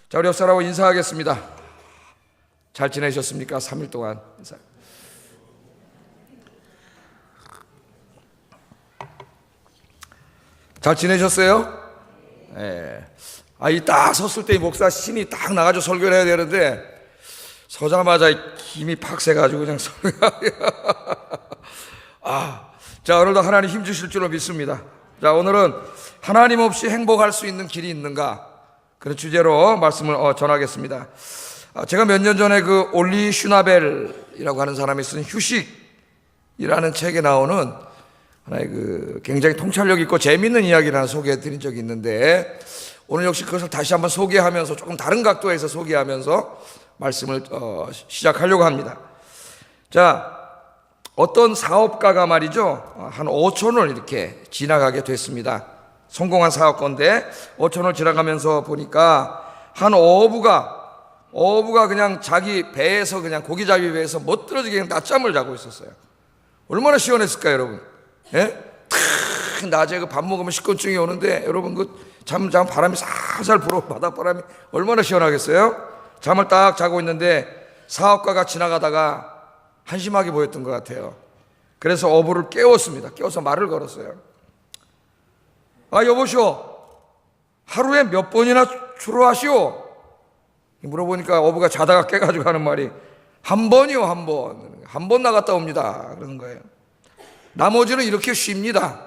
자, 우리 옆사람하고 인사하겠습니다. 잘 지내셨습니까? 3일 동안 인사. 잘 지내셨어요? 예. 이 딱 섰을 때 이 목사 신이 딱 나가지고 설교를 해야 되는데 서자마자 힘이 팍 세가지고 그냥 자, 오늘도 하나님 힘 주실 줄로 믿습니다. 자, 오늘은 하나님 없이 행복할 수 있는 길이 있는가? 그런 주제로 말씀을 전하겠습니다. 제가 몇 년 전에 그 올리 슈나벨이라고 하는 사람이 쓴 휴식이라는 책에 나오는 하나의 그 굉장히 통찰력 있고 재미있는 이야기를 하나 소개해 드린 적이 있는데, 오늘 역시 그것을 다시 한번 소개하면서 조금 다른 각도에서 소개하면서 말씀을 시작하려고 합니다. 자, 어떤 사업가가 말이죠, 한 5촌을 이렇게 지나가게 됐습니다. 성공한 사업가인데 5촌을 지나가면서 보니까 한 어부가 그냥 자기 배에서 그냥 고기잡이 배에서 멋들어지게 그냥 낮잠을 자고 있었어요. 얼마나 시원했을까요, 여러분? 예? 탁 낮에 그 밥 먹으면 식곤증이 오는데 여러분 잠 바람이 살살 불어, 바닷바람이 얼마나 시원하겠어요? 잠을 딱 자고 있는데 사업가가 지나가다가 한심하게 보였던 것 같아요. 그래서 어부를 깨웠습니다. 깨워서 말을 걸었어요. 여보시오, 하루에 몇 번이나 추로하시오? 물어보니까 어부가 자다가 깨가지고 하는 말이 한 번이요, 한 번. 한 번 나갔다 옵니다. 그러는 거예요. 나머지는 이렇게 쉽니다.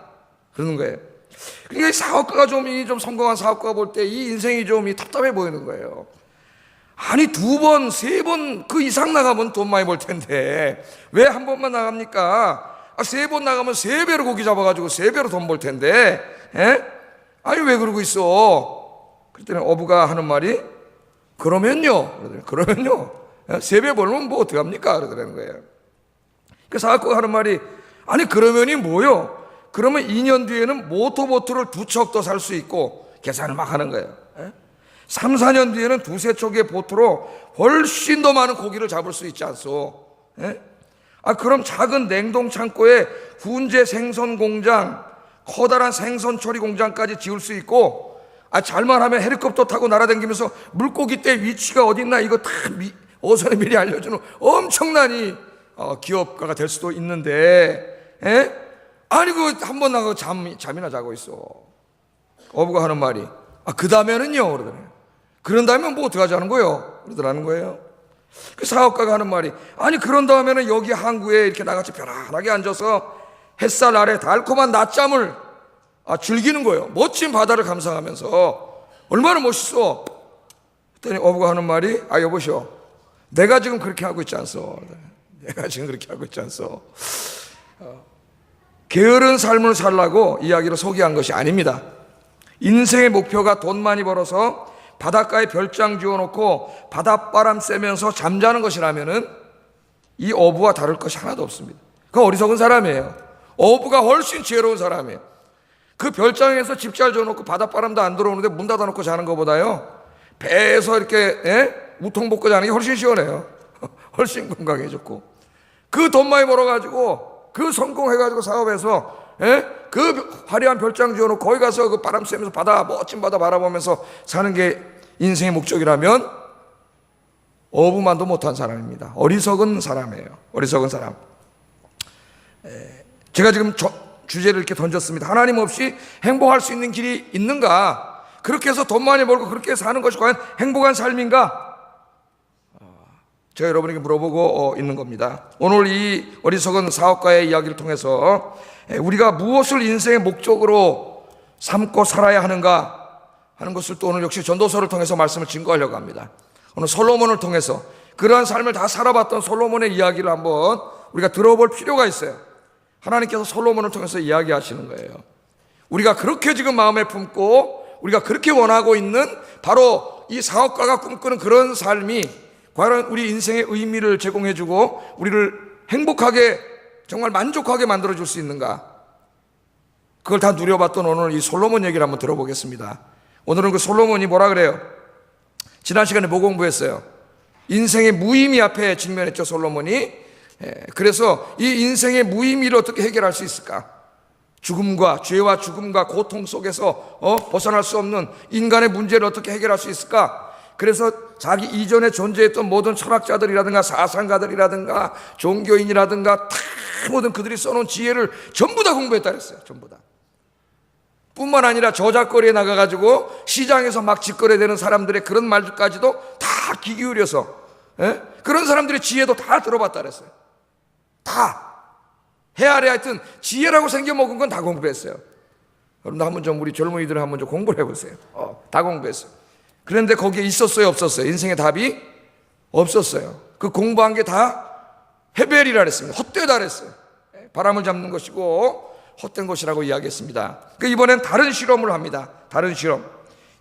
그러는 거예요. 그러니까 사업가가 좀 성공한 사업가가 볼 때 이 인생이 좀 답답해 보이는 거예요. 아니, 2번, 3번 그 이상 나가면 돈 많이 벌 텐데 왜 한 번만 나갑니까? 3번 나가면 3배로 고기 잡아가지고 3배로 돈 벌 텐데, 예? 아니, 왜 그러고 있어? 그랬더니 어부가 하는 말이 그러면요. 3배 벌면 뭐 어떡합니까? 그러더라는 거예요. 그 사업가가 하는 말이 아니, 그러면이 뭐요? 그러면 2년 뒤에는 모터보트를 2척 더 살 수 있고, 계산을 막 하는 거예요. 3, 4년 뒤에는 2, 3척의 보트로 훨씬 더 많은 고기를 잡을 수 있지 않소? 그럼 작은 냉동 창고에 훈제 생선 공장, 커다란 생선 처리 공장까지 지을 수 있고, 잘만 하면 헬리콥터 타고 날아다니면서 물고기 떼 위치가 어디 있나 이거 다 어선에 미리 알려주는 엄청난 기업가가 될 수도 있는데, 아니, 한 번 나가고 잠이나 자고 있어. 어부가 하는 말이 그 다음에는요? 그러더래요. 그런 다음에 뭐 어떻게 하자는 거예요? 그러더라는 거예요. 그 사업가가 하는 말이 아니, 그런 다음에는 여기 항구에 이렇게 나같이 편안하게 앉아서 햇살 아래 달콤한 낮잠을 즐기는 거예요. 멋진 바다를 감상하면서. 얼마나 멋있어. 그랬더니 어부가 하는 말이 여보시오, 내가 지금 그렇게 하고 있지 않소? 내가 지금 그렇게 하고 있지 않소? 게으른 삶을 살라고 이야기로 소개한 것이 아닙니다. 인생의 목표가 돈 많이 벌어서 바닷가에 별장 지어놓고 바닷바람 쐬면서 잠자는 것이라면은 이 어부와 다를 것이 하나도 없습니다. 그 어리석은 사람이에요. 어부가 훨씬 지혜로운 사람이에요. 그 별장에서 집 잘 지어놓고 바닷바람도 안 들어오는데 문 닫아놓고 자는 것보다요, 배에서 이렇게 우통 벗고 자는 게 훨씬 시원해요. 훨씬 건강해졌고, 그 돈 많이 벌어가지고 그 성공해가지고 사업에서 그 화려한 별장 지어놓고 거기 가서 그 바람 쐬면서 멋진 바다 바라보면서 사는 게 인생의 목적이라면 어부만도 못한 사람입니다. 어리석은 사람이에요. 어리석은 사람. 제가 지금 주제를 이렇게 던졌습니다. 하나님 없이 행복할 수 있는 길이 있는가? 그렇게 해서 돈 많이 벌고 그렇게 사는 것이 과연 행복한 삶인가? 제가 여러분에게 물어보고 있는 겁니다. 오늘 이 어리석은 사업가의 이야기를 통해서 우리가 무엇을 인생의 목적으로 삼고 살아야 하는가 하는 것을 또 오늘 역시 전도서를 통해서 말씀을 증거하려고 합니다. 오늘 솔로몬을 통해서 그러한 삶을 다 살아봤던 솔로몬의 이야기를 한번 우리가 들어볼 필요가 있어요. 하나님께서 솔로몬을 통해서 이야기하시는 거예요. 우리가 그렇게 지금 마음에 품고 우리가 그렇게 원하고 있는 바로 이 사업가가 꿈꾸는 그런 삶이 과연 우리 인생의 의미를 제공해주고 우리를 행복하게, 정말 만족하게 만들어줄 수 있는가? 그걸 다 누려봤던 오늘 이 솔로몬 얘기를 한번 들어보겠습니다. 오늘은 그 솔로몬이 뭐라 그래요? 지난 시간에 뭐 공부했어요? 인생의 무의미 앞에 직면했죠, 솔로몬이. 그래서 이 인생의 무의미를 어떻게 해결할 수 있을까? 죄와 죽음과 고통 속에서 벗어날 수 없는 인간의 문제를 어떻게 해결할 수 있을까? 그래서 자기 이전에 존재했던 모든 철학자들이라든가 사상가들이라든가 종교인이라든가 다 모든 그들이 써놓은 지혜를 전부 다 공부했다 그랬어요. 전부 다. 뿐만 아니라 저작거리에 나가가지고 시장에서 막 직거래되는 사람들의 그런 말까지도 다 귀 기울여서, 그런 사람들의 지혜도 다 들어봤다 그랬어요. 다. 해 아래 하여튼 지혜라고 생겨먹은 건 다 공부했어요. 여러분도 한번 좀 우리 젊은이들은 한번 좀 공부를 해보세요. 다 공부했어요. 그런데 거기에 있었어요, 없었어요? 인생의 답이 없었어요. 그 공부한 게 다 헤벨이라 그랬습니다. 헛되다 그랬어요. 바람을 잡는 것이고 헛된 것이라고 이야기했습니다. 이번엔 다른 실험을 합니다. 다른 실험.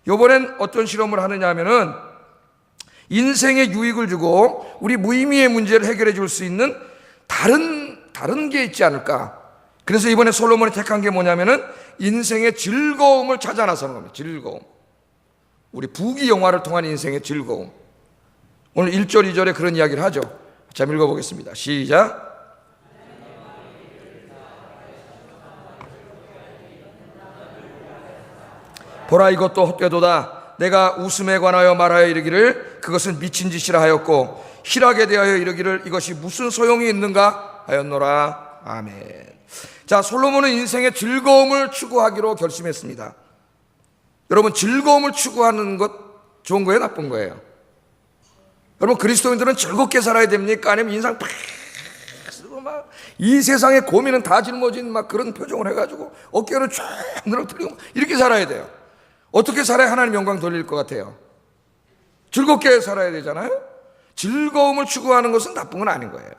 이번엔 어떤 실험을 하느냐 하면은 인생에 유익을 주고 우리 무의미의 문제를 해결해 줄 수 있는 다른 게 있지 않을까. 그래서 이번에 솔로몬이 택한 게 뭐냐면은 인생의 즐거움을 찾아 나서는 겁니다. 즐거움. 우리 부귀 영화를 통한 인생의 즐거움. 오늘 1절 2절에 그런 이야기를 하죠. 자, 읽어보겠습니다. 시작. 보라, 이것도 헛되도다. 내가 웃음에 관하여 말하여 이르기를 그것은 미친 짓이라 하였고 희락에 대하여 이르기를 이것이 무슨 소용이 있는가 하였노라. 아멘. 자, 솔로몬은 인생의 즐거움을 추구하기로 결심했습니다. 여러분, 즐거움을 추구하는 것 좋은 거예요, 나쁜 거예요? 여러분, 그리스도인들은 즐겁게 살아야 됩니까? 아니면 인상 팍 쓰고 막 이 세상의 고민은 다 짊어진 막 그런 표정을 해가지고 어깨를 쫙 늘어뜨리고 이렇게 살아야 돼요. 어떻게 살아야 하나님 영광 돌릴 것 같아요? 즐겁게 살아야 되잖아요. 즐거움을 추구하는 것은 나쁜 건 아닌 거예요.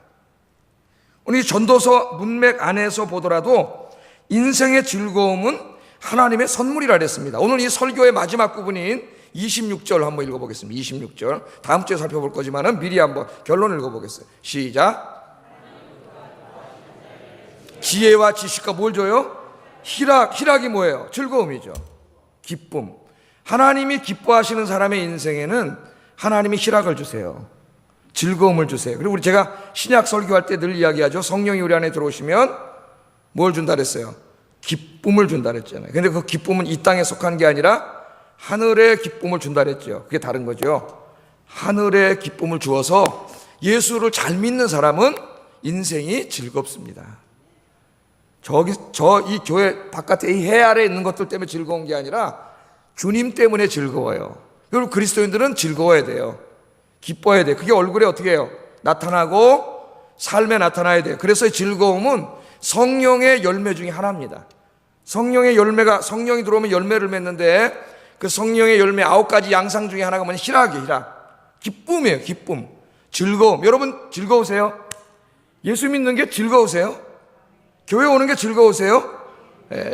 오늘 이 전도서 문맥 안에서 보더라도 인생의 즐거움은 하나님의 선물이라 그랬습니다. 오늘 이 설교의 마지막 부분인 26절 한번 읽어보겠습니다. 26절 다음 주에 살펴볼 거지만 미리 한번 결론을 읽어보겠어요. 시작. 지혜와 지식과 뭘 줘요? 희락이 뭐예요? 즐거움이죠. 기쁨. 하나님이 기뻐하시는 사람의 인생에는 하나님이 희락을 주세요. 즐거움을 주세요. 그리고 제가 신약 설교할 때 늘 이야기하죠. 성령이 우리 안에 들어오시면 뭘 준다 그랬어요? 기쁨을 준다 그랬잖아요. 근데 그 기쁨은 이 땅에 속한 게 아니라 하늘의 기쁨을 준다 그랬죠. 그게 다른 거죠. 하늘의 기쁨을 주어서 예수를 잘 믿는 사람은 인생이 즐겁습니다. 이 교회 바깥에 이 해 아래 있는 것들 때문에 즐거운 게 아니라 주님 때문에 즐거워요. 여러분, 그리스도인들은 즐거워야 돼요. 기뻐야 돼요. 그게 얼굴에 어떻게 해요? 나타나고 삶에 나타나야 돼요. 그래서 이 즐거움은 성령의 열매 중에 하나입니다. 성령의 열매가, 성령이 들어오면 열매를 맺는데 그 성령의 열매 9가지 양상 중에 하나가 뭐냐? 희락이에요. 희락. 기쁨이에요. 기쁨. 즐거움. 여러분 즐거우세요? 예수 믿는 게 즐거우세요? 교회 오는 게 즐거우세요?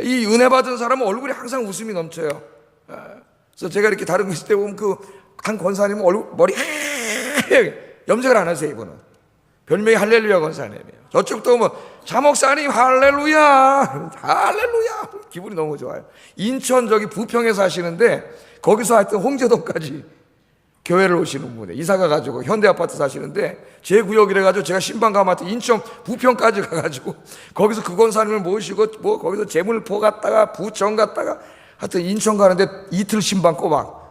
이 은혜 받은 사람은 얼굴에 항상 웃음이 넘쳐요. 그래서 제가 이렇게 다른 거 있을 때 보면 한 권사님은 머리 염색을 안 하세요. 이분은 별명이 할렐루야 권사님이에요. 저쪽도 보면 자목사님 할렐루야 할렐루야 기분이 너무 좋아요. 인천 저기 부평에 사시는데 거기서 하여튼 홍제동까지 교회를 오시는 분이에요. 이사 가가지고 현대아파트 사시는데 제 구역이래 가지고 제가 신방감한테 인천 부평까지 가가지고 거기서 그 권사님을 모시고 뭐 거기서 재물포 갔다가 부천 갔다가 하여튼 인천 가는데 이틀 신방 꼬박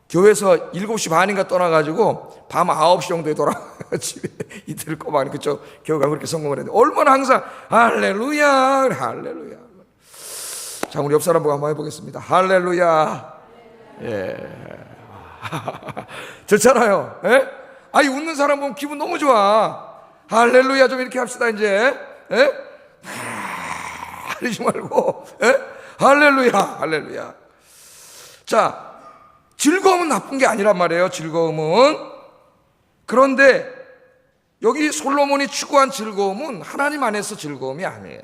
교회에서 7시 반인가 떠나가지고 밤 9시 정도에 돌아와 집에 이틀 꼬박 그쪽 교회가 그렇게 성공을 했는데 얼마나 항상 할렐루야 할렐루야. 자, 우리 옆 사람 보고 한번 해보겠습니다. 할렐루야. 예. 좋잖아요. 예? 아니, 웃는 사람 보면 기분 너무 좋아. 할렐루야 좀 이렇게 합시다 이제. 예? 하지 말고. 예? 할렐루야 할렐루야. 자, 즐거움은 나쁜 게 아니란 말이에요. 즐거움은. 그런데 여기 솔로몬이 추구한 즐거움은 하나님 안에서 즐거움이 아니에요.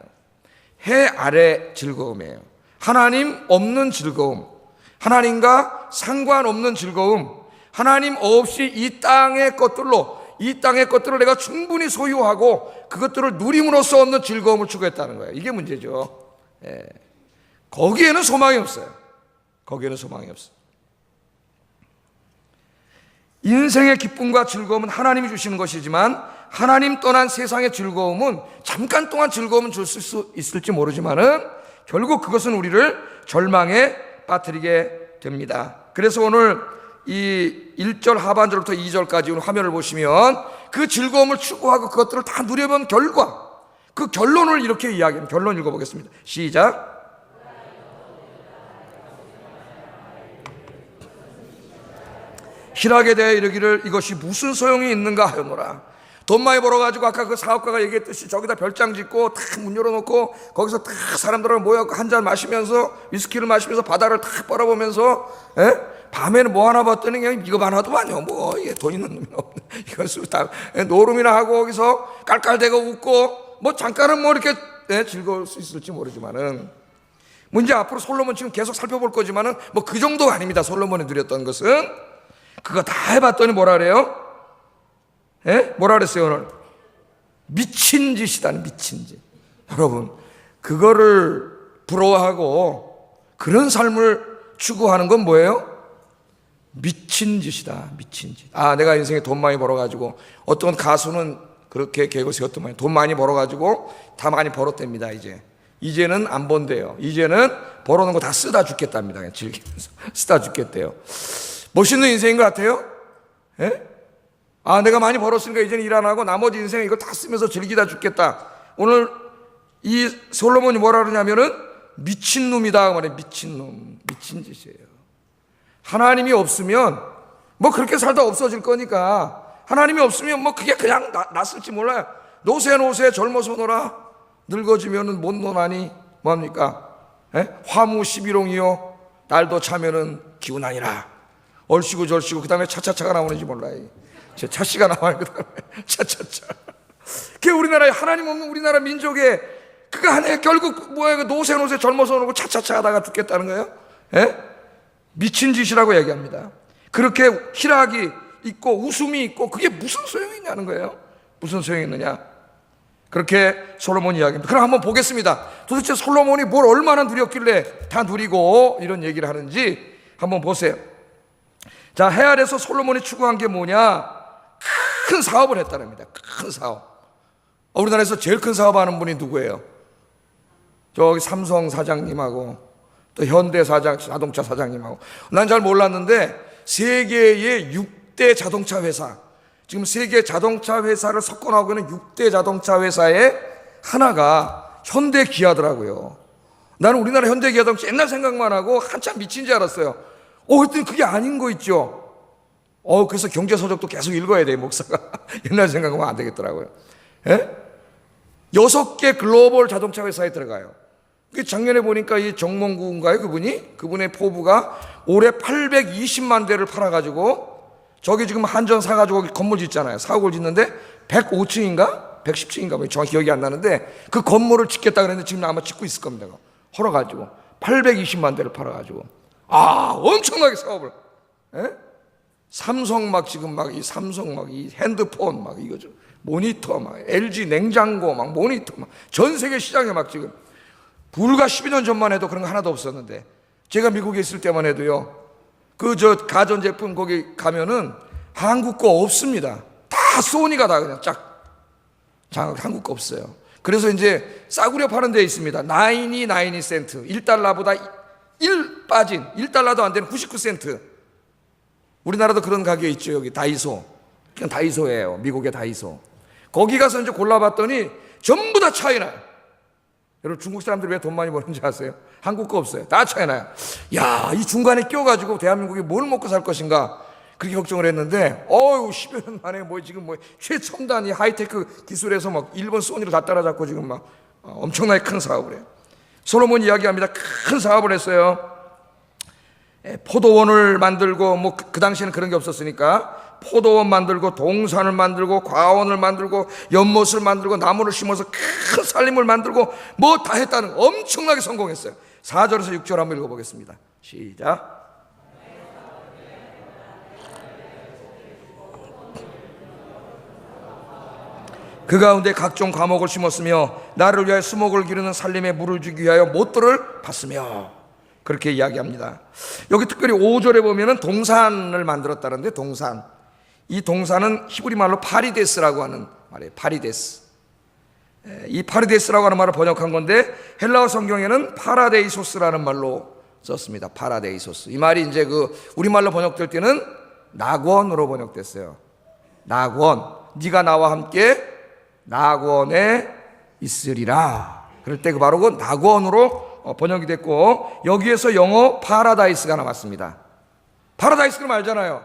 해 아래 즐거움이에요. 하나님 없는 즐거움, 하나님과 상관없는 즐거움, 하나님 없이 이 땅의 것들을 내가 충분히 소유하고 그것들을 누림으로써 얻는 즐거움을 추구했다는 거예요. 이게 문제죠. 예. 거기에는 소망이 없어요. 거기에는 소망이 없어요. 인생의 기쁨과 즐거움은 하나님이 주시는 것이지만 하나님 떠난 세상의 즐거움은 잠깐 동안 즐거움은 줄 수 있을지 모르지만은 결국 그것은 우리를 절망에 빠뜨리게 됩니다. 그래서 오늘 이 1절 하반절부터 2절까지 화면을 보시면 그 즐거움을 추구하고 그것들을 다 누려본 결과, 그 결론을 이렇게 이야기합니다. 결론 읽어보겠습니다. 시작. 희락에 대해 이르기를 이것이 무슨 소용이 있는가 하였노라. 돈 많이 벌어가지고 아까 그 사업가가 얘기했듯이 저기다 별장 짓고 탁 문 열어놓고 거기서 탁 사람들하고 모여서 한잔 마시면서 위스키를 마시면서 바다를 탁 바라보면서, 밤에는 뭐 하나 봤더니 그냥 이거 하나도 아니요. 뭐 이게 돈 있는 놈이 없네. 이건 다 노름이나 하고 거기서 깔깔대고 웃고 뭐 잠깐은 뭐 이렇게 즐거울 수 있을지 모르지만은, 문제 앞으로 솔로몬 지금 계속 살펴볼 거지만은 뭐 그 정도가 아닙니다. 솔로몬이 누렸던 것은. 그거 다 해봤더니 뭐라 그래요? 뭐라 그랬어요 오늘? 미친 짓이다. 미친 짓. 여러분, 그거를 부러워하고 그런 삶을 추구하는 건 뭐예요? 미친 짓이다. 미친 짓. 내가 인생에 돈 많이 벌어가지고, 어떤 가수는 그렇게 개고생했더만 돈 많이 벌어가지고 다 많이 벌었답니다. 이제는 안 번대요. 이제는 벌어놓은 거 다 쓰다 죽겠답니다. 그냥 즐기면서 쓰다 죽겠대요. 멋있는 인생인 것 같아요? 내가 많이 벌었으니까 이제는 일 안 하고 나머지 인생 이걸 다 쓰면서 즐기다 죽겠다. 오늘 이 솔로몬이 뭐라 그러냐면은 미친놈이다 그 말이에요. 미친놈, 미친 짓이에요. 하나님이 없으면 뭐 그렇게 살다 없어질 거니까, 하나님이 없으면 뭐 그게 그냥 났을지 몰라요. 노세 젊어서 놀아, 늙어지면은 못 노나니 뭐합니까? 화무 11홍이요 날도 차면은 기운아니라. 얼씨구 절씨구 그 다음에 차차차가 나오는지 몰라요. 제 차씨가 나와요. 그 다음에 차차차. 그게 우리나라에 하나님 없는 우리나라 민족의 그거 하나에 결국 뭐예요? 노세 젊어서 오고 차차차 하다가 죽겠다는 거예요? 미친 짓이라고 얘기합니다. 그렇게 희락이 있고 웃음이 있고 그게 무슨 소용이 있냐는 거예요. 무슨 소용이 있느냐. 그렇게 솔로몬이 이야기합니다. 그럼 한번 보겠습니다. 도대체 솔로몬이 뭘 얼마나 누렸길래 다 누리고 이런 얘기를 하는지 한번 보세요. 자, 해 아래서 솔로몬이 추구한 게 뭐냐? 큰 사업을 했다랍니다. 큰 사업. 우리나라에서 제일 큰 사업하는 분이 누구예요? 저기 삼성 사장님하고 또 현대 자동차 사장님하고. 난 잘 몰랐는데 세계의 6대 자동차 회사, 지금 세계 자동차 회사를 석권하고 있는 6대 자동차 회사의 하나가 현대 기아더라고요. 나는 우리나라 현대 기아 자동차 옛날 생각만 하고 한참 미친 줄 알았어요. 그랬더니 그게 아닌 거 있죠. 그래서 경제서적도 계속 읽어야 돼요, 목사가. 옛날 생각하면 안 되겠더라고요. 6개 글로벌 자동차 회사에 들어가요. 작년에 보니까 이 정몽구인가요? 그분의 포부가 올해 820만 대를 팔아가지고, 저기 지금 한전 사가지고 건물 짓잖아요. 사옥을 짓는데 105층인가? 110층인가? 뭐 정확히 기억이 안 나는데 그 건물을 짓겠다 그랬는데 지금 아마 짓고 있을 겁니다. 헐어가지고 820만 대를 팔아가지고 엄청나게 사업을. 삼성 이 삼성 이 핸드폰 이거죠. 모니터 LG 냉장고 모니터 전 세계 시장에 지금 불과 12년 전만 해도 그런 거 하나도 없었는데, 제가 미국에 있을 때만 해도요, 가전제품 거기 가면은 한국 거 없습니다. 다 소니가 다 그냥 한국 거 없어요. 그래서 이제 싸구려 파는 데 있습니다. 99 센트. 1달러보다 1 빠진 1달러도 안 되는 99센트. 우리나라도 그런 가게 있죠. 여기 다이소. 그냥 다이소예요. 미국의 다이소. 거기 가서 이제 골라봤더니 전부 다 차이나요. 여러분, 중국 사람들이 왜 돈 많이 버는지 아세요? 한국 거 없어요. 다 차이나요. 이 중간에 껴가지고 대한민국이 뭘 먹고 살 것인가 그렇게 걱정을 했는데, 10여 년 만에 지금 최첨단이 하이테크 기술에서 일본 소니를 다 따라잡고 지금 엄청나게 큰 사업을 해요. 솔로몬 이야기합니다. 큰 사업을 했어요. 포도원을 만들고 그 당시에는 그런 게 없었으니까 포도원 만들고 동산을 만들고 과원을 만들고 연못을 만들고 나무를 심어서 큰 산림을 만들고 다 했다는, 엄청나게 성공했어요. 4절에서 6절 한번 읽어보겠습니다. 시작. 그 가운데 각종 과목을 심었으며 나를 위하여 수목을 기르는 살림에 물을 주기 위하여 못들을 팠으며, 그렇게 이야기합니다. 여기 특별히 5절에 보면은 동산을 만들었다는데, 동산. 이 동산은 히브리 말로 파리데스라고 하는 말이에요. 파리데스. 이 파리데스라고 하는 말을 번역한 건데 헬라어 성경에는 파라데이소스라는 말로 썼습니다. 파라데이소스. 이 말이 이제 우리말로 번역될 때는 낙원으로 번역됐어요. 낙원. 네가 나와 함께 낙원에 있으리라. 그럴 때 바로 그 낙원으로 번역이 됐고, 여기에서 영어 파라다이스가 나왔습니다. 파라다이스를 알잖아요.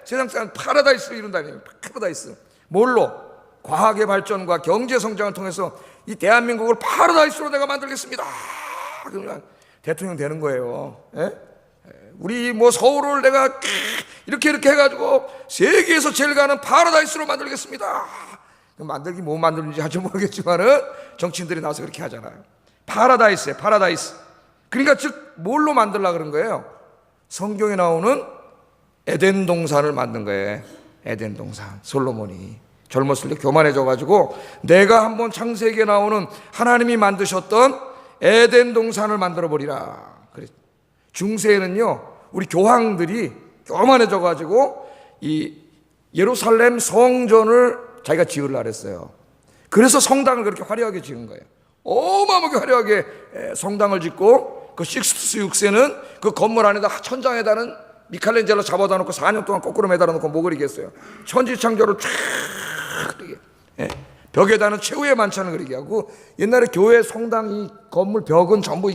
세상 사람 파라다이스를 이룬다니. 파라다이스. 뭘로? 과학의 발전과 경제 성장을 통해서 이 대한민국을 파라다이스로 내가 만들겠습니다. 그러면 대통령 되는 거예요. 우리 서울을 내가 이렇게 해가지고 세계에서 제일 가는 파라다이스로 만들겠습니다. 만들기 뭐 만드는지 아직 모르겠지만은 정치인들이 나와서 그렇게 하잖아요. 파라다이스에 파라다이스. 그러니까 즉 뭘로 만들라 그런 거예요? 성경에 나오는 에덴 동산을 만든 거예요. 에덴 동산. 솔로몬이 젊었을 때 교만해져 가지고 내가 한번 창세기에 나오는 하나님이 만드셨던 에덴 동산을 만들어 버리라. 그래. 중세에는요, 우리 교황들이 교만해져 가지고 이 예루살렘 성전을 자기가 지으려고 했어요. 그래서 성당을 그렇게 화려하게 지은 거예요. 어마어마하게 화려하게 성당을 짓고, 그 식스투스 6세는 그 건물 안에다 천장에다는 미켈란젤로 잡아다 놓고 4년 동안 거꾸로 매달아 놓고 뭐 그리겠어요. 천지창조를 쫙 그리게, 벽에다는 최후의 만찬을 그리게 하고, 옛날에 교회 성당 이 건물 벽은 전부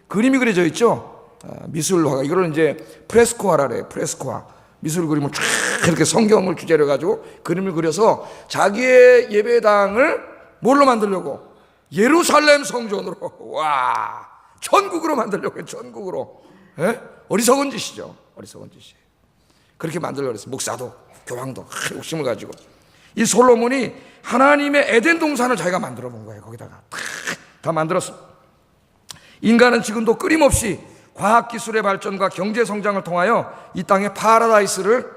그림이 그려져 있죠. 미술화가 이걸 이제 프레스코화라 그래요. 프레스코화. 미술 그림을 쫙 이렇게 성경을 주제로 해가지고 그림을 그려서 자기의 예배당을 뭘로 만들려고? 예루살렘 성전으로. 와, 천국으로 만들려고 해요. 천국으로. 어리석은 짓이죠. 어리석은 짓이에요. 그렇게 만들려고 했어요. 목사도 교황도 욕심을 가지고. 이 솔로몬이 하나님의 에덴 동산을 자기가 만들어 본 거예요. 거기다가 다 만들었습니다. 인간은 지금도 끊임없이 과학기술의 발전과 경제성장을 통하여 이 땅에 파라다이스를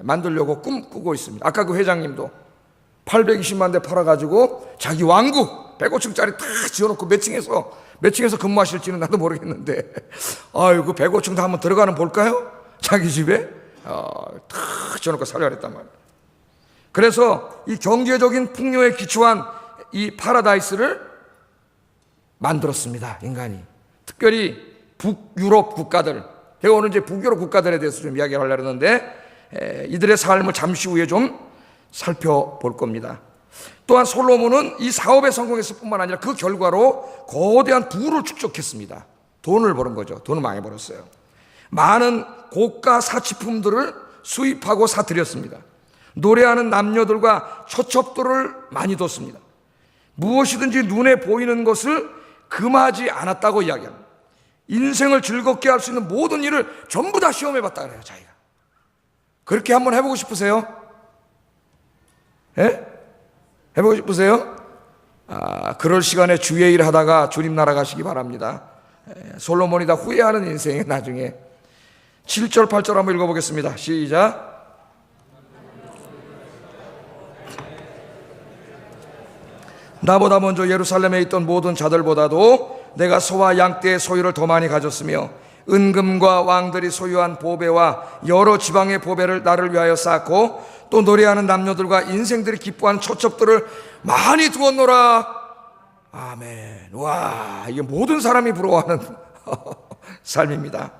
만들려고 꿈꾸고 있습니다. 아까 그 회장님도 820만 대 팔아가지고 자기 왕국 105층짜리 다 지어놓고 몇 층에서 근무하실지는 나도 모르겠는데, 아유, 그 105층 다 한번 들어가는 볼까요? 자기 집에 다 지어놓고 살려야 했단 말이에요. 그래서 이 경제적인 풍요에 기초한 이 파라다이스를 만들었습니다. 인간이. 특별히 북유럽 국가들, 제가 오늘 이제 북유럽 국가들에 대해서 좀 이야기를 하려고 하는데, 이들의 삶을 잠시 후에 좀 살펴볼 겁니다. 또한 솔로몬은 이 사업에 성공했을 뿐만 아니라 그 결과로 거대한 부를 축적했습니다. 돈을 버는 거죠. 돈을 많이 벌었어요. 많은 고가 사치품들을 수입하고 사들였습니다. 노래하는 남녀들과 처첩들을 많이 뒀습니다. 무엇이든지 눈에 보이는 것을 금하지 않았다고 이야기합니다. 인생을 즐겁게 할 수 있는 모든 일을 전부 다 시험해봤다 그래요. 자기가. 그렇게 한번 해보고 싶으세요? 해보고 싶으세요? 그럴 시간에 주의 일 하다가 주님 나라 가시기 바랍니다. 솔로몬이 다 후회하는 인생에 나중에. 7절 8절 한번 읽어보겠습니다. 시작. 나보다 먼저 예루살렘에 있던 모든 자들보다도 내가 소와 양떼의 소유를 더 많이 가졌으며 은금과 왕들이 소유한 보배와 여러 지방의 보배를 나를 위하여 쌓고, 또 노래하는 남녀들과 인생들이 기뻐하는 처첩들을 많이 두었노라. 아멘. 와, 이게 모든 사람이 부러워하는 삶입니다.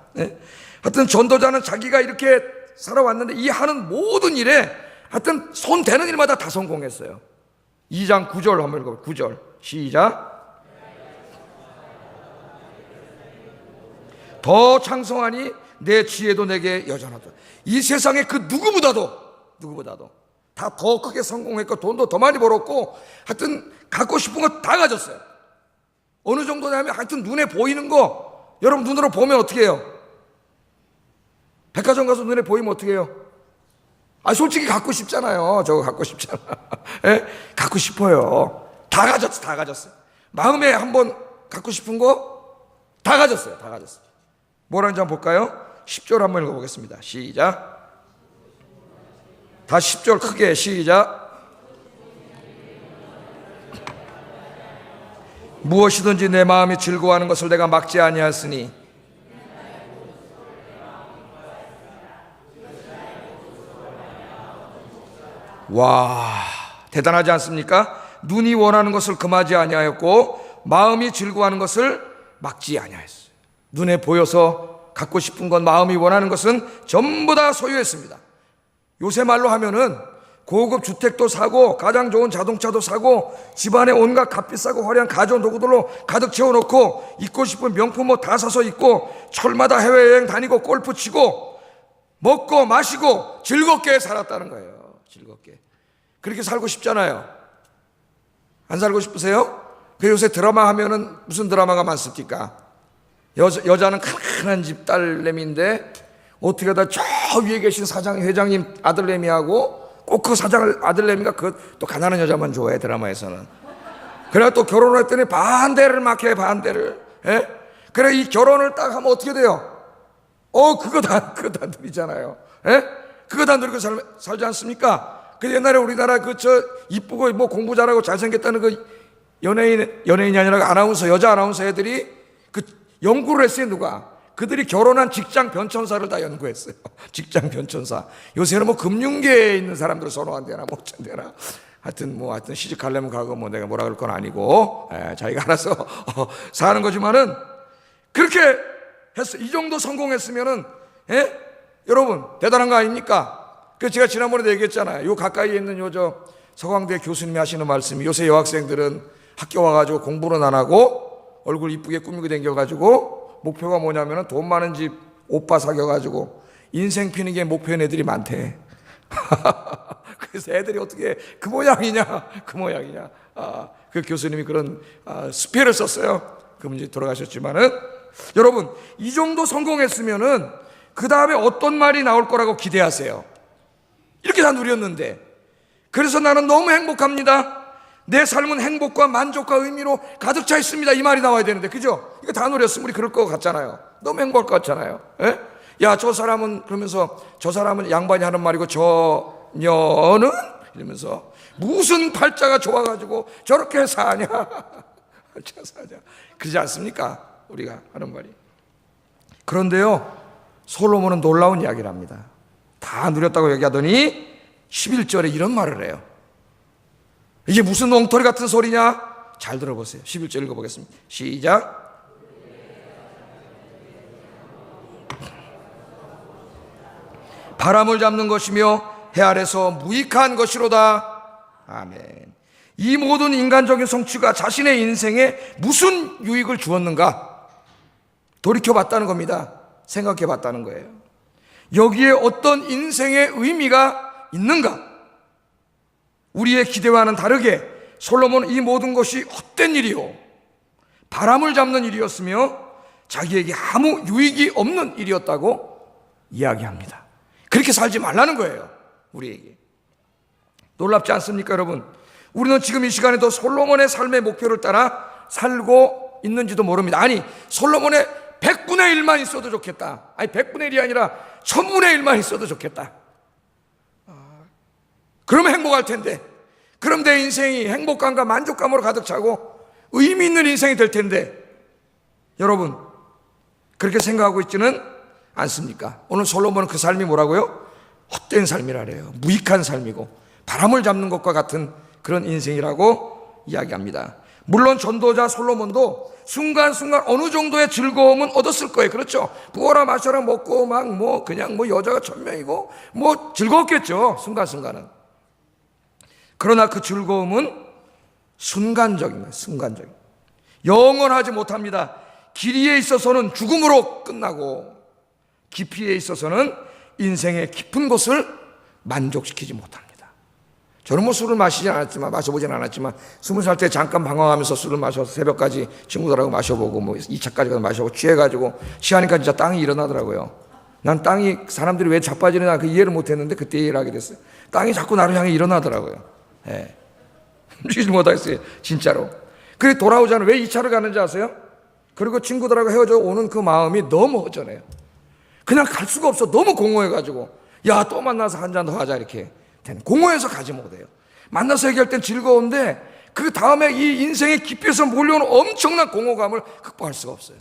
하여튼 전도자는 자기가 이렇게 살아왔는데 이 하는 모든 일에 하여튼 손 대는 일마다 다 성공했어요. 2장 9절 한번 읽어볼게요. 9절 시작. 더 창성하니 내 지혜도 내게 여전하다. 이 세상에 그 누구보다도 다 더 크게 성공했고 돈도 더 많이 벌었고, 하여튼 갖고 싶은 거 다 가졌어요. 어느 정도냐면 하여튼 눈에 보이는 거, 여러분 눈으로 보면 어떻게 해요? 백화점 가서 눈에 보이면 어떻게 해요? 솔직히 갖고 싶잖아요. 저거 갖고 싶잖아. 갖고 싶어요. 다 가졌어요. 마음에 한번 갖고 싶은 거 다 가졌어요. 뭐라는지 한번 볼까요? 10절 한번 읽어보겠습니다. 시작. 다시 10절 크게 시작. 무엇이든지 내 마음이 즐거워하는 것을 내가 막지 아니하였으니. 와, 대단하지 않습니까? 눈이 원하는 것을 금하지 아니하였고 마음이 즐거워하는 것을 막지 아니하였어요. 눈에 보여서 갖고 싶은 것, 마음이 원하는 것은 전부 다 소유했습니다. 요새 말로 하면은 고급 주택도 사고 가장 좋은 자동차도 사고 집안에 온갖 값비싸고 화려한 가전 도구들로 가득 채워놓고 입고 싶은 명품 옷 다 사서 입고 철마다 해외여행 다니고 골프 치고 먹고 마시고 즐겁게 살았다는 거예요. 즐겁게. 그렇게 살고 싶잖아요. 안 살고 싶으세요? 그 요새 드라마 하면은 무슨 드라마가 많습니까? 여자는 칸칸한 집 딸내미인데 어떻게 하다 저 위에 계신 사장 회장님 아들내미하고 꼭 그 사장 아들내미가 그 또 가난한 여자만 좋아해, 드라마에서는. 그래 또 결혼을 했더니 반대를 막 해, 반대를. 예? 그래 이 결혼을 딱 하면 어떻게 돼요? 그거 다 누리잖아요. 예? 그거 다 누리고 살지 않습니까? 그 옛날에 우리나라 이쁘고 뭐 공부 잘하고 잘생겼다는 그 연예인이 아니라 여자 아나운서 애들이 그 연구를 했어요. 누가? 그들이 결혼한 직장 변천사를 다 연구했어요. 직장 변천사. 요새는 뭐 금융계에 있는 사람들을 선호한대나 뭐 어쩐대나. 하여튼 시집가려면 가고 뭐 내가 뭐라 그럴 건 아니고 자기가 알아서 사는 거지만은 그렇게 했어. 이 정도 성공했으면은 여러분 대단한 거 아닙니까? 그 제가 지난번에도 얘기했잖아요. 요 가까이에 있는 서강대 교수님이 하시는 말씀이 요새 여학생들은 학교 와가지고 공부는 안 하고 얼굴 이쁘게 꾸미고 다녀가지고 목표가 뭐냐면은 돈 많은 집 오빠 사귀어가지고 인생 피는 게 목표인 애들이 많대. 그래서 애들이 어떻게 그 모양이냐. 그 교수님이 그런 스피를 썼어요. 그 문제 돌아가셨지만은 여러분 이 정도 성공했으면은 그 다음에 어떤 말이 나올 거라고 기대하세요? 이렇게 다 누렸는데. 그래서 나는 너무 행복합니다. 내 삶은 행복과 만족과 의미로 가득 차 있습니다. 이 말이 나와야 되는데, 그죠? 이거 다 노렸으면 우리 그럴 것 같잖아요. 너무 행복할 것 같잖아요. 예? 야, 저 사람은 그러면서 저 사람은 양반이 하는 말이고 저 녀는 이러면서 무슨 팔자가 좋아가지고 저렇게 사냐? 그러지 않습니까? 우리가 하는 말이. 그런데요, 솔로몬은 놀라운 이야기를 합니다. 다 누렸다고 얘기하더니 11절에 이런 말을 해요. 이게 무슨 엉터리 같은 소리냐? 잘 들어보세요. 11절 읽어보겠습니다. 시작. 바람을 잡는 것이며 해 아래서 무익한 것이로다. 아멘. 이 모든 인간적인 성취가 자신의 인생에 무슨 유익을 주었는가? 돌이켜봤다는 겁니다. 생각해봤다는 거예요. 여기에 어떤 인생의 의미가 있는가? 우리의 기대와는 다르게 솔로몬은 이 모든 것이 헛된 일이요, 바람을 잡는 일이었으며 자기에게 아무 유익이 없는 일이었다고 이야기합니다. 그렇게 살지 말라는 거예요. 우리에게. 놀랍지 않습니까, 여러분? 우리는 지금 이 시간에도 솔로몬의 삶의 목표를 따라 살고 있는지도 모릅니다. 아니, 솔로몬의 100분의 1만 있어도 좋겠다. 아니, 100분의 1이 아니라 1000분의 1만 있어도 좋겠다. 그러면 행복할 텐데, 그럼 내 인생이 행복감과 만족감으로 가득 차고 의미 있는 인생이 될 텐데, 여러분 그렇게 생각하고 있지는 않습니까? 오늘 솔로몬은 그 삶이 뭐라고요? 헛된 삶이라래요. 무익한 삶이고 바람을 잡는 것과 같은 그런 인생이라고 이야기합니다. 물론 전도자 솔로몬도 순간순간 어느 정도의 즐거움은 얻었을 거예요. 그렇죠? 부어라 마셔라 먹고 막 그냥 여자가 1000명이고 즐거웠겠죠. 순간순간은. 그러나 그 즐거움은 순간적입니다. 순간적. 영원하지 못합니다. 길이에 있어서는 죽음으로 끝나고 깊이에 있어서는 인생의 깊은 곳을 만족시키지 못합니다. 저는 술을 마셔보진 않았지만 20살 때 잠깐 방황하면서 술을 마셔서 새벽까지 친구들하고 마셔보고 2차까지 가서 마셔보고 취해가지고 취하니까 진짜 땅이 일어나더라고요. 난 땅이 사람들이 왜 자빠지느냐 그 이해를 못했는데 그때 이해를 하게 됐어요. 땅이 자꾸 나를 향해 일어나더라고요. 예. 움직이지 못하겠어요. 진짜로. 그래 돌아오잖아요. 왜 2차를 가는지 아세요? 그리고 친구들하고 헤어져 오는 그 마음이 너무 허전해요. 그냥 갈 수가 없어. 너무 공허해가지고 야, 또 만나서 한 잔 더 하자 이렇게 공허해서 가지 못해요. 만나서 얘기할 땐 즐거운데 그 다음에 이 인생의 깊이에서 몰려오는 엄청난 공허감을 극복할 수가 없어요.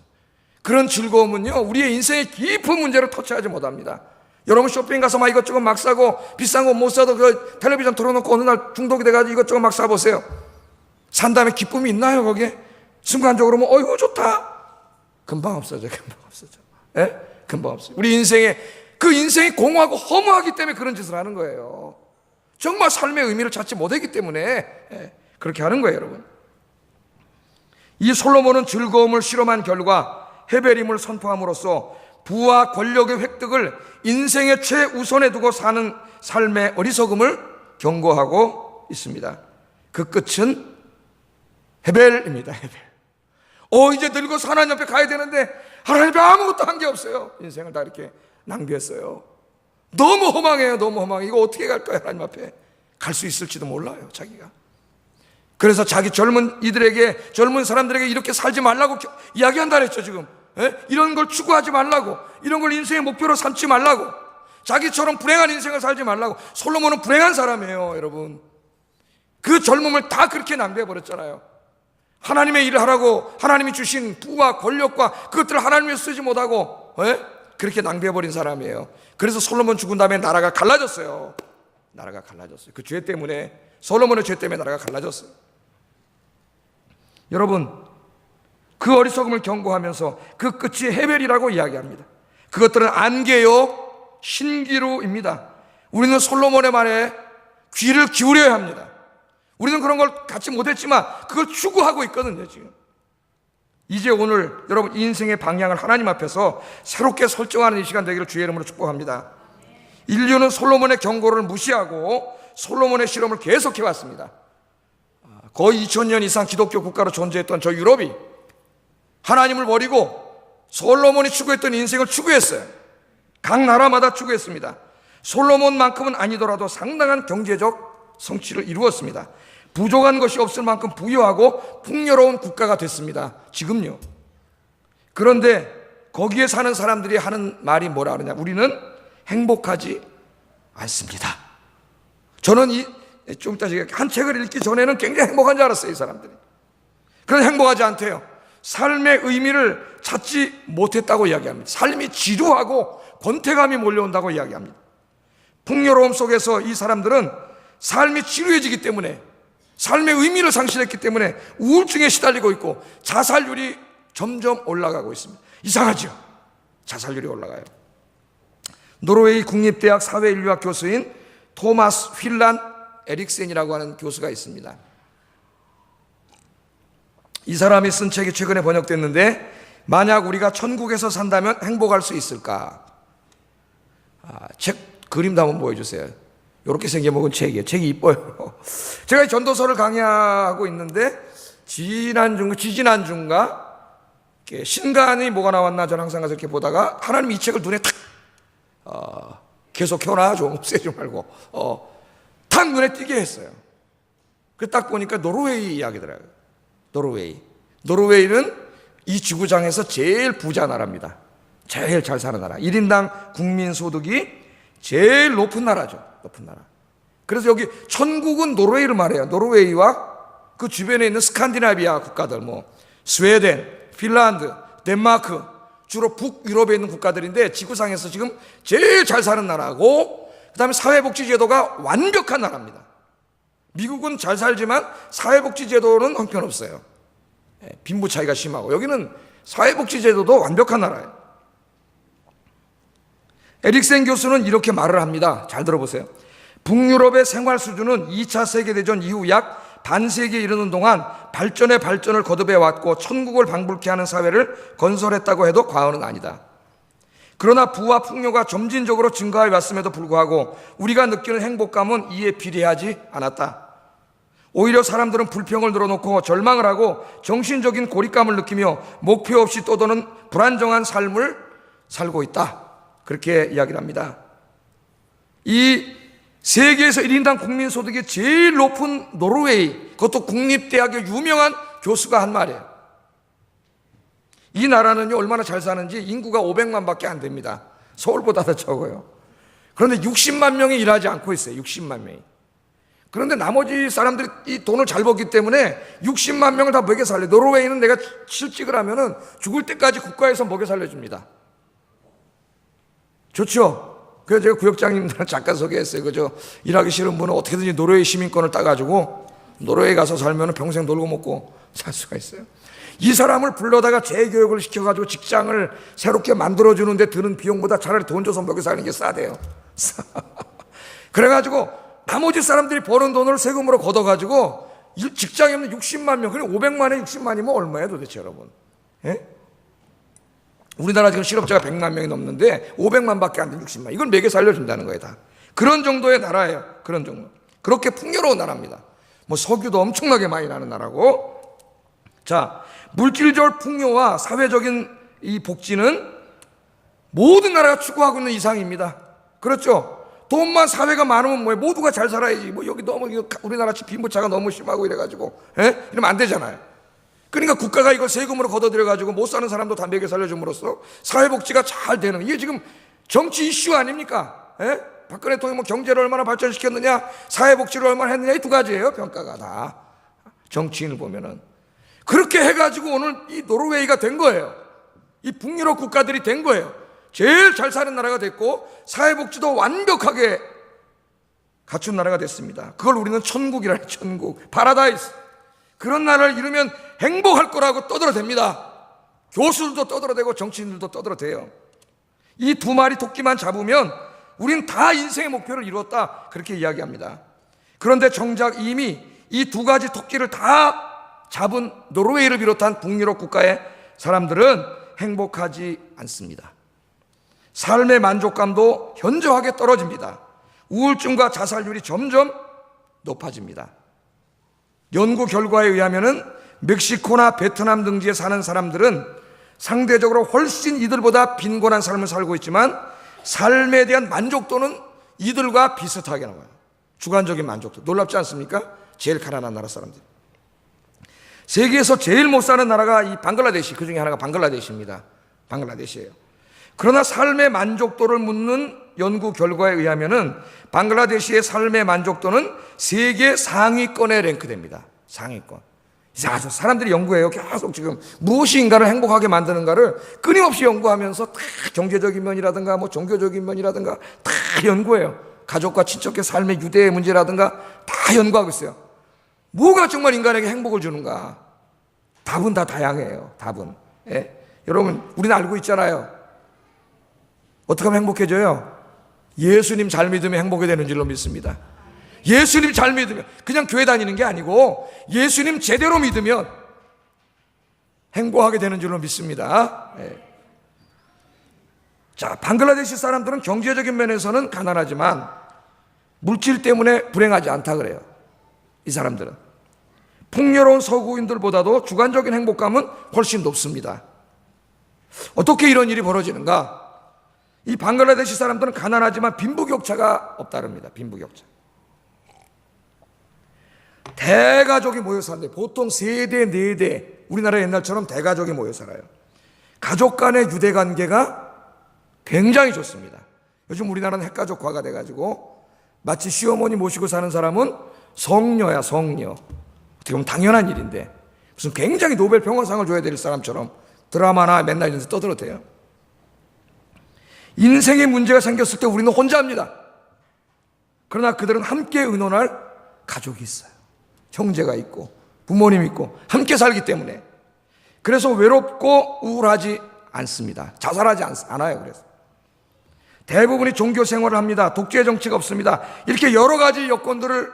그런 즐거움은요, 우리의 인생의 깊은 문제를 터치하지 못합니다. 여러분 쇼핑 가서 막 이것저것 막 사고 비싼 거 못 사도 그 텔레비전 틀어놓고 어느 날 중독이 돼가지고 이것저것 막 사보세요. 산 다음에 기쁨이 있나요? 거기에 순간적으로 어이구 좋다. 금방 없어져. 예? 금방 없어져. 우리 인생에 그 인생이 공허하고 허무하기 때문에 그런 짓을 하는 거예요. 정말 삶의 의미를 찾지 못했기 때문에 그렇게 하는 거예요, 여러분. 이 솔로몬은 즐거움을 실험한 결과 헤베림을 선포함으로써 부와 권력의 획득을 인생의 최우선에 두고 사는 삶의 어리석음을 경고하고 있습니다. 그 끝은 헤벨입니다. 헤벨. 이제 늙어서 하나님 앞에 가야 되는데 하나님 앞에 아무것도 한 게 없어요. 인생을 다 이렇게 낭비했어요. 너무 허망해요. 너무 허망해. 이거 어떻게 갈까요? 하나님 앞에 갈 수 있을지도 몰라요, 자기가. 그래서 자기 젊은 사람들에게 이렇게 살지 말라고 이야기한다 그랬죠, 지금. 이런 걸 추구하지 말라고, 이런 걸 인생의 목표로 삼지 말라고, 자기처럼 불행한 인생을 살지 말라고. 솔로몬은 불행한 사람이에요, 여러분. 그 젊음을 다 그렇게 낭비해버렸잖아요. 하나님의 일을 하라고 하나님이 주신 부와 권력과 그것들을 하나님 위해 쓰지 못하고 그렇게 낭비해버린 사람이에요. 그래서 솔로몬 죽은 다음에 나라가 갈라졌어요. 나라가 갈라졌어요. 그 죄 때문에, 솔로몬의 죄 때문에 나라가 갈라졌어요. 여러분, 그 어리석음을 경고하면서 그 끝이 헤벨이라고 이야기합니다. 그것들은 안개요 신기루입니다. 우리는 솔로몬의 말에 귀를 기울여야 합니다. 우리는 그런 걸 갖지 못했지만 그걸 추구하고 있거든요, 지금. 이제 오늘 여러분 인생의 방향을 하나님 앞에서 새롭게 설정하는 이 시간 되기를 주의 이름으로 축복합니다. 인류는 솔로몬의 경고를 무시하고 솔로몬의 실험을 계속해 왔습니다. 거의 2000년 이상 기독교 국가로 존재했던 저 유럽이 하나님을 버리고 솔로몬이 추구했던 인생을 추구했어요. 각 나라마다 추구했습니다. 솔로몬만큼은 아니더라도 상당한 경제적 성취를 이루었습니다. 부족한 것이 없을 만큼 부유하고 풍요로운 국가가 됐습니다. 지금요. 그런데 거기에 사는 사람들이 하는 말이 뭐라 그러냐? 우리는 행복하지 않습니다. 저는 좀 이따 한 책을 읽기 전에는 굉장히 행복한 줄 알았어요, 이 사람들이. 그런데 행복하지 않대요. 삶의 의미를 찾지 못했다고 이야기합니다. 삶이 지루하고 권태감이 몰려온다고 이야기합니다. 풍요로움 속에서 이 사람들은 삶이 지루해지기 때문에, 삶의 의미를 상실했기 때문에 우울증에 시달리고 있고 자살률이 점점 올라가고 있습니다. 이상하죠? 자살률이 올라가요. 노르웨이 국립대학 사회인류학 교수인 토마스 휠란 에릭센이라고 하는 교수가 있습니다. 이 사람이 쓴 책이 최근에 번역됐는데, 만약 우리가 천국에서 산다면 행복할 수 있을까? 책 그림도 한번 보여주세요. 이렇게 생겨먹은 책이에요. 책이 이뻐요. 제가 전도서를 강의하고 있는데 지지난주인가 신간이 뭐가 나왔나 저는 항상 가서 이렇게 보다가 하나님 이 책을 눈에 탁 계속 켜놔 좀 없애지 말고 탁 눈에 띄게 했어요. 그 딱 보니까 노르웨이 이야기더라고요. 노르웨이는 이 지구상에서 제일 부자 나라입니다. 제일 잘 사는 나라. 1인당 국민 소득이 제일 높은 나라죠. 높은 나라. 그래서 여기 천국은 노르웨이를 말해요. 노르웨이와 그 주변에 있는 스칸디나비아 국가들, 스웨덴, 핀란드, 덴마크, 주로 북유럽에 있는 국가들인데 지구상에서 지금 제일 잘 사는 나라고, 그 다음에 사회복지제도가 완벽한 나라입니다. 미국은 잘 살지만 사회복지제도는 형편없어요. 빈부 차이가 심하고, 여기는 사회복지제도도 완벽한 나라예요. 에릭센 교수는 이렇게 말을 합니다. 잘 들어보세요. 북유럽의 생활 수준은 2차 세계대전 이후 약 반세기에 이르는 동안 발전의 발전을 거듭해 왔고 천국을 방불케 하는 사회를 건설했다고 해도 과언은 아니다. 그러나 부와 풍요가 점진적으로 증가해 왔음에도 불구하고 우리가 느끼는 행복감은 이에 비례하지 않았다. 오히려 사람들은 불평을 늘어놓고 절망을 하고 정신적인 고립감을 느끼며 목표 없이 떠도는 불안정한 삶을 살고 있다. 그렇게 이야기를 합니다. 이 세계에서 1인당 국민소득이 제일 높은 노르웨이, 그것도 국립대학의 유명한 교수가 한 말이에요. 이 나라는요, 얼마나 잘 사는지 인구가 500만 밖에 안 됩니다. 서울보다 더 적어요. 그런데 60만 명이 일하지 않고 있어요. 60만 명이. 그런데 나머지 사람들이 이 돈을 잘 벌기 때문에 60만 명을 다 먹여 살려요. 노르웨이는 내가 실직을 하면은 죽을 때까지 국가에서 먹여 살려줍니다. 좋죠? 그래서 제가 구역장님들 잠깐 소개했어요. 그죠? 일하기 싫은 분은 어떻게든지 노르웨이 시민권을 따가지고 노르웨이 가서 살면 평생 놀고 먹고 살 수가 있어요. 이 사람을 불러다가 재교육을 시켜가지고 직장을 새롭게 만들어주는데 드는 비용보다 차라리 돈 줘서 먹여 사는 게 싸대요. 그래가지고 나머지 사람들이 버는 돈을 세금으로 걷어가지고 직장에 없는 60만 명, 그래 500만에 60만이면 얼마예요 도대체 여러분? 예? 우리나라 지금 실업자가 100만 명이 넘는데 500만밖에 안 돼 60만. 이걸 먹여 살려준다는 거예요 다. 그런 정도의 나라예요. 그런 정도. 그렇게 풍요로운 나라입니다. 뭐 석유도 엄청나게 많이 나는 나라고. 자, 물질적 풍요와 사회적인 이 복지는 모든 나라가 추구하고 있는 이상입니다. 그렇죠? 돈만 사회가 많으면 뭐해? 모두가 잘 살아야지. 뭐 여기 너무 우리나라 빈부차가 너무 심하고 이래가지고, 예? 이러면 안 되잖아요. 그러니까 국가가 이걸 세금으로 걷어들여가지고 못 사는 사람도 다 먹여 살려줌으로써 사회복지가 잘 되는, 이게 지금 정치 이슈 아닙니까? 예? 박근혜 대통령이 뭐 경제를 얼마나 발전시켰느냐, 사회복지를 얼마나 했느냐, 이 두 가지예요. 평가가 다 정치인을 보면은. 그렇게 해가지고 오늘 이 노르웨이가 된 거예요. 이 북유럽 국가들이 된 거예요. 제일 잘 사는 나라가 됐고 사회복지도 완벽하게 갖춘 나라가 됐습니다. 그걸 우리는 천국이라 해요. 천국, 파라다이스. 그런 나라를 이루면 행복할 거라고 떠들어댑니다. 교수들도 떠들어대고 정치인들도 떠들어대요. 이 두 마리 토끼만 잡으면 우린 다 인생의 목표를 이루었다, 그렇게 이야기합니다. 그런데 정작 이미 이 두 가지 토끼를 다 잡은 노르웨이를 비롯한 북유럽 국가의 사람들은 행복하지 않습니다. 삶의 만족감도 현저하게 떨어집니다. 우울증과 자살률이 점점 높아집니다. 연구 결과에 의하면 멕시코나 베트남 등지에 사는 사람들은 상대적으로 훨씬 이들보다 빈곤한 삶을 살고 있지만 삶에 대한 만족도는 이들과 비슷하게 나와요. 주관적인 만족도. 놀랍지 않습니까? 제일 가난한 나라 사람들. 세계에서 제일 못 사는 나라가 이 방글라데시, 그 중에 하나가 방글라데시입니다. 방글라데시예요. 그러나 삶의 만족도를 묻는 연구 결과에 의하면은 방글라데시의 삶의 만족도는 세계 상위권에 랭크됩니다. 상위권. 이상하죠. 사람들이 연구해요. 계속 지금 무엇이 인간을 행복하게 만드는가를 끊임없이 연구하면서 다 경제적인 면이라든가 뭐 종교적인 면이라든가 다 연구해요. 가족과 친척의 삶의 유대의 문제라든가 다 연구하고 있어요. 뭐가 정말 인간에게 행복을 주는가? 답은 다 다양해요. 답은. 예? 여러분, 우리는 알고 있잖아요. 어떻게 하면 행복해져요? 예수님 잘 믿으면 행복이 되는 줄로 믿습니다. 예수님 잘 믿으면, 그냥 교회 다니는 게 아니고 예수님 제대로 믿으면 행복하게 되는 줄로 믿습니다. 예. 자, 방글라데시 사람들은 경제적인 면에서는 가난하지만 물질 때문에 불행하지 않다 그래요. 이 사람들은 풍요로운 서구인들보다도 주관적인 행복감은 훨씬 높습니다. 어떻게 이런 일이 벌어지는가? 이 방글라데시 사람들은 가난하지만 빈부격차가 없다릅니다. 빈부격차. 대가족이 모여 사는데 보통 3대, 4대, 우리나라 옛날처럼 대가족이 모여 살아요. 가족 간의 유대관계가 굉장히 좋습니다. 요즘 우리나라는 핵가족화가 돼가지고 마치 시어머니 모시고 사는 사람은 성녀야, 성녀. 어떻게 보면 당연한 일인데 무슨 굉장히 노벨 평화상을 줘야 될 사람처럼 드라마나 맨날 이런 데서 떠들어대요. 인생에 문제가 생겼을 때 우리는 혼자입니다. 그러나 그들은 함께 의논할 가족이 있어요. 형제가 있고 부모님이 있고 함께 살기 때문에. 그래서 외롭고 우울하지 않습니다. 자살하지 않아요. 그래서 대부분이 종교 생활을 합니다. 독재 정치가 없습니다. 이렇게 여러 가지 여건들을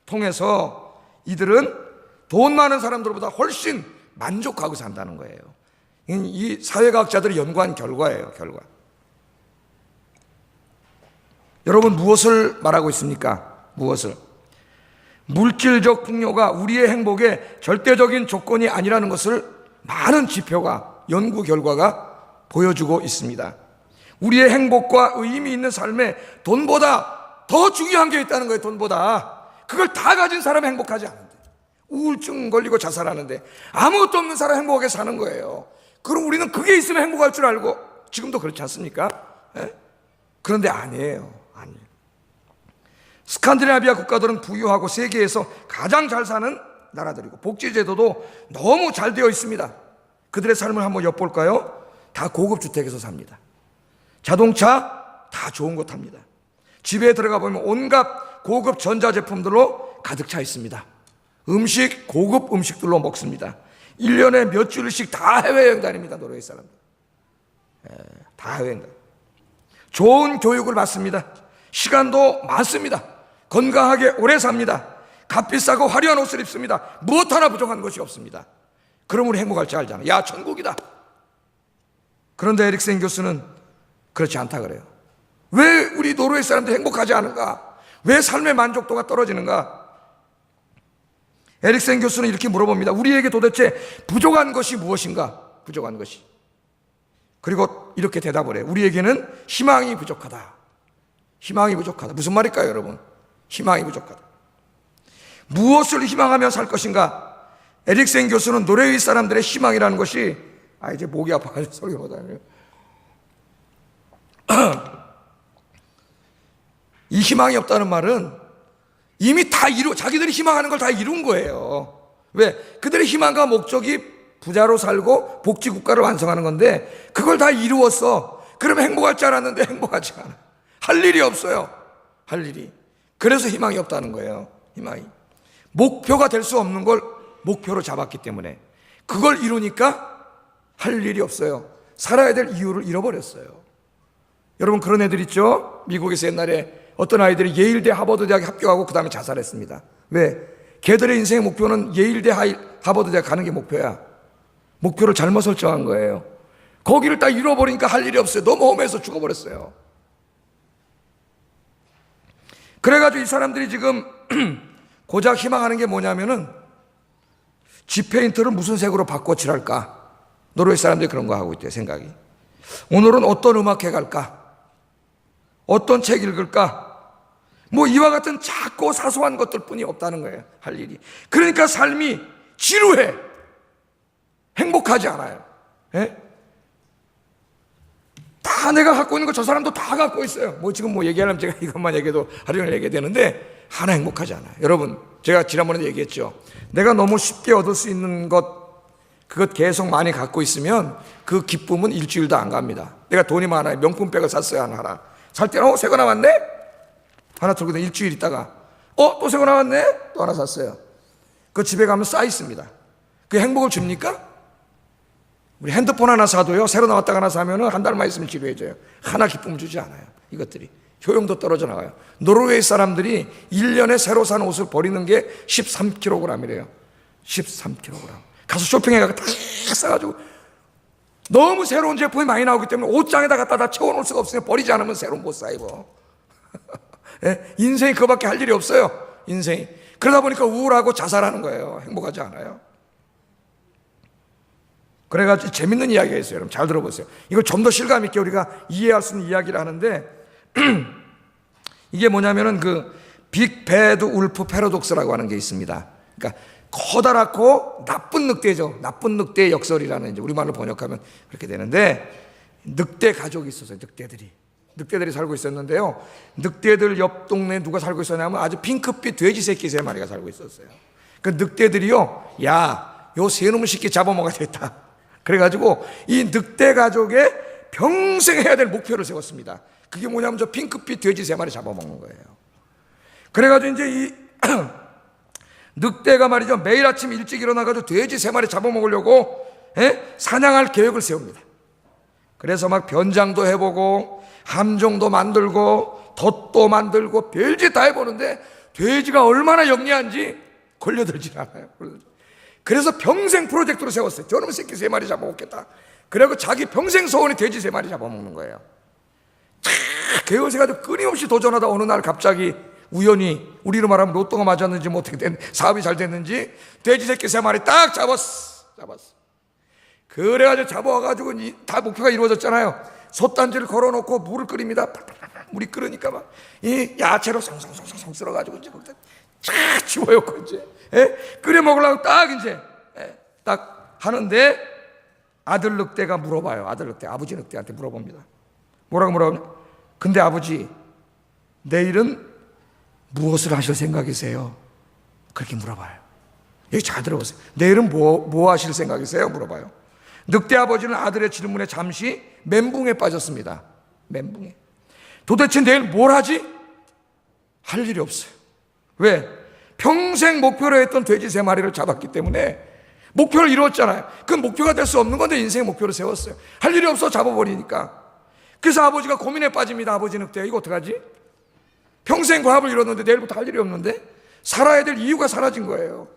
통해서 이들은 돈 많은 사람들보다 훨씬 만족하고 산다는 거예요. 이 사회과학자들이 연구한 결과예요. 결과. 여러분, 무엇을 말하고 있습니까? 무엇을? 물질적 풍요가 우리의 행복의 절대적인 조건이 아니라는 것을 많은 지표가, 연구 결과가 보여주고 있습니다. 우리의 행복과 의미 있는 삶에 돈보다 더 중요한 게 있다는 거예요. 돈보다. 그걸 다 가진 사람은 행복하지 않은데, 우울증 걸리고 자살하는데 아무것도 없는 사람 행복하게 사는 거예요. 그럼 우리는 그게 있으면 행복할 줄 알고, 지금도 그렇지 않습니까? 예? 그런데 아니에요. 아니에요. 스칸디나비아 국가들은 부유하고 세계에서 가장 잘 사는 나라들이고 복지제도도 너무 잘 되어 있습니다. 그들의 삶을 한번 엿볼까요? 다 고급 주택에서 삽니다. 자동차 다 좋은 거 탑니다. 집에 들어가 보면 온갖 고급 전자제품들로 가득 차 있습니다. 음식 고급 음식들로 먹습니다. 1년에 몇 주일씩 다 해외여행 다닙니다. 노르웨이 사람들. 다 해외여행 다닙니다. 좋은 교육을 받습니다. 시간도 많습니다. 건강하게 오래 삽니다. 값비싸고 화려한 옷을 입습니다. 무엇 하나 부족한 것이 없습니다. 그러므로 행복할 줄 알잖아. 야, 천국이다. 그런데 에릭센 교수는 그렇지 않다 그래요. 왜 우리 노르웨이 사람들이 행복하지 않은가? 왜 삶의 만족도가 떨어지는가? 에릭센 교수는 이렇게 물어봅니다. 우리에게 도대체 부족한 것이 무엇인가? 부족한 것이. 그리고 이렇게 대답을 해요. 우리에게는 희망이 부족하다. 희망이 부족하다. 무슨 말일까요, 여러분? 희망이 부족하다. 무엇을 희망하며 살 것인가? 에릭센 교수는 노르웨이 사람들의 희망이라는 것이 이제 목이 아파가지고 소리가 못하네요. 이 희망이 없다는 말은 이미 다 자기들이 희망하는 걸 다 이룬 거예요. 왜? 그들의 희망과 목적이 부자로 살고 복지국가를 완성하는 건데 그걸 다 이루었어. 그러면 행복할 줄 알았는데 행복하지 않아. 할 일이 없어요. 할 일이. 그래서 희망이 없다는 거예요. 희망이. 목표가 될 수 없는 걸 목표로 잡았기 때문에 그걸 이루니까 할 일이 없어요. 살아야 될 이유를 잃어버렸어요. 여러분 그런 애들 있죠? 미국에서 옛날에 어떤 아이들이 예일대 하버드 대학에 합격하고 그 다음에 자살했습니다. 왜? 걔들의 인생의 목표는 예일대 하버드 대학 가는 게 목표야. 목표를 잘못 설정한 거예요. 거기를 딱 잃어버리니까 할 일이 없어요. 너무 험해서 죽어버렸어요. 그래가지고 이 사람들이 지금 고작 희망하는 게 뭐냐면은 집 페인트를 무슨 색으로 바꿔 칠할까? 노르웨이 사람들이 그런 거 하고 있대요. 생각이. 오늘은 어떤 음악회 갈까? 어떤 책 읽을까? 뭐 이와 같은 작고 사소한 것들 뿐이 없다는 거예요. 할 일이. 그러니까 삶이 지루해. 행복하지 않아요. 예? 다 내가 갖고 있는 거 저 사람도 다 갖고 있어요. 뭐 지금 뭐 얘기하려면 제가 이것만 얘기해도 하루 종일 얘기해야 되는데 하나 행복하지 않아요. 여러분 제가 지난번에 얘기했죠. 내가 너무 쉽게 얻을 수 있는 그것 계속 많이 갖고 있으면 그 기쁨은 일주일도 안 갑니다. 내가 돈이 많아요. 명품백을 샀어요. 하나. 살 때는 새거 나왔네? 하나 들고 일주일 있다가 또 새거 나왔네? 또 하나 샀어요. 그 집에 가면 쌓여 있습니다. 그게 행복을 줍니까? 우리 핸드폰 하나 사도요. 새로 나왔다가 하나 사면은 한 달만 있으면 지루해져요. 하나 기쁨을 주지 않아요. 이것들이. 효용도 떨어져 나가요. 노르웨이 사람들이 1년에 새로 산 옷을 버리는 게 13kg이래요. 13kg. 가서 쇼핑해가지고 다 싸가지고 너무 새로운 제품이 많이 나오기 때문에 옷장에다 갖다 다 채워놓을 수가 없으니 버리지 않으면 새로운 못 사 입어. 예? 인생이 그거밖에 할 일이 없어요. 인생이. 그러다 보니까 우울하고 자살하는 거예요. 행복하지 않아요. 그래가지고 재밌는 이야기가 있어요. 여러분 잘 들어보세요. 이걸 좀 더 실감 있게 우리가 이해할 수 있는 이야기를 하는데 이게 뭐냐면은 그 빅 배드 울프 패러독스라고 하는 게 있습니다. 그러니까 커다랗고 나쁜 늑대죠. 나쁜 늑대의 역설이라는 이제 우리말로 번역하면 그렇게 되는데 늑대 가족이 있었어요. 늑대들이 살고 있었는데요. 늑대들 옆 동네에 누가 살고 있었냐면 아주 핑크빛 돼지 새끼 3마리가 살고 있었어요. 그 늑대들이요. 야, 요 세 놈의 새끼 잡아먹어야 되겠다. 그래가지고 이 늑대 가족의 평생 해야 될 목표를 세웠습니다. 그게 뭐냐면 저 핑크빛 돼지 3마리 잡아먹는 거예요. 그래가지고 이제 이 늑대가 말이죠. 매일 아침 일찍 일어나가지고 돼지 3마리 잡아먹으려고 사냥할 계획을 세웁니다. 그래서 막 변장도 해보고 함정도 만들고 덫도 만들고 별짓 다 해보는데 돼지가 얼마나 영리한지 걸려들질 않아요. 그래서 평생 프로젝트로 세웠어요. 저놈의 새끼 3마리 잡아먹겠다. 그리고 자기 평생 소원이 돼지 3마리 잡아먹는 거예요. 계획을 세가지고 끊임없이 도전하다 어느 날 갑자기 우연히 우리로 말하면 로또가 맞았는지 뭐 어떻게 된 사업이 잘 됐는지 돼지 새끼 3마리 딱 잡았어. 그래가지고 잡아와가지고 다 목표가 이루어졌잖아요. 솥단지를 걸어놓고 물을 끓입니다. 물이 끓으니까 막 이 야채로 송송송송 쓸어가지고 이제 쫙 집어넣고 이제 끓여 먹으려고 딱 이제 딱 하는데 아들 늑대가 물어봐요. 아들 늑대 아버지 늑대한테 물어봅니다. 뭐라고 물어보냐? 근데 아버지 내일은 무엇을 하실 생각이세요? 그렇게 물어봐요. 여기 잘 들어보세요. 내일은 뭐 하실 생각이세요? 물어봐요. 늑대 아버지는 아들의 질문에 잠시 멘붕에 빠졌습니다. 멘붕에. 도대체 내일 뭘 하지? 할 일이 없어요. 왜? 평생 목표로 했던 돼지 3마리를 잡았기 때문에 목표를 이루었잖아요. 그건 목표가 될 수 없는 건데 인생의 목표를 세웠어요. 할 일이 없어 잡아버리니까. 그래서 아버지가 고민에 빠집니다. 아버지는 그때 이거 어떡하지? 평생 과업을 이뤘는데 내일부터 할 일이 없는데 살아야 될 이유가 사라진 거예요.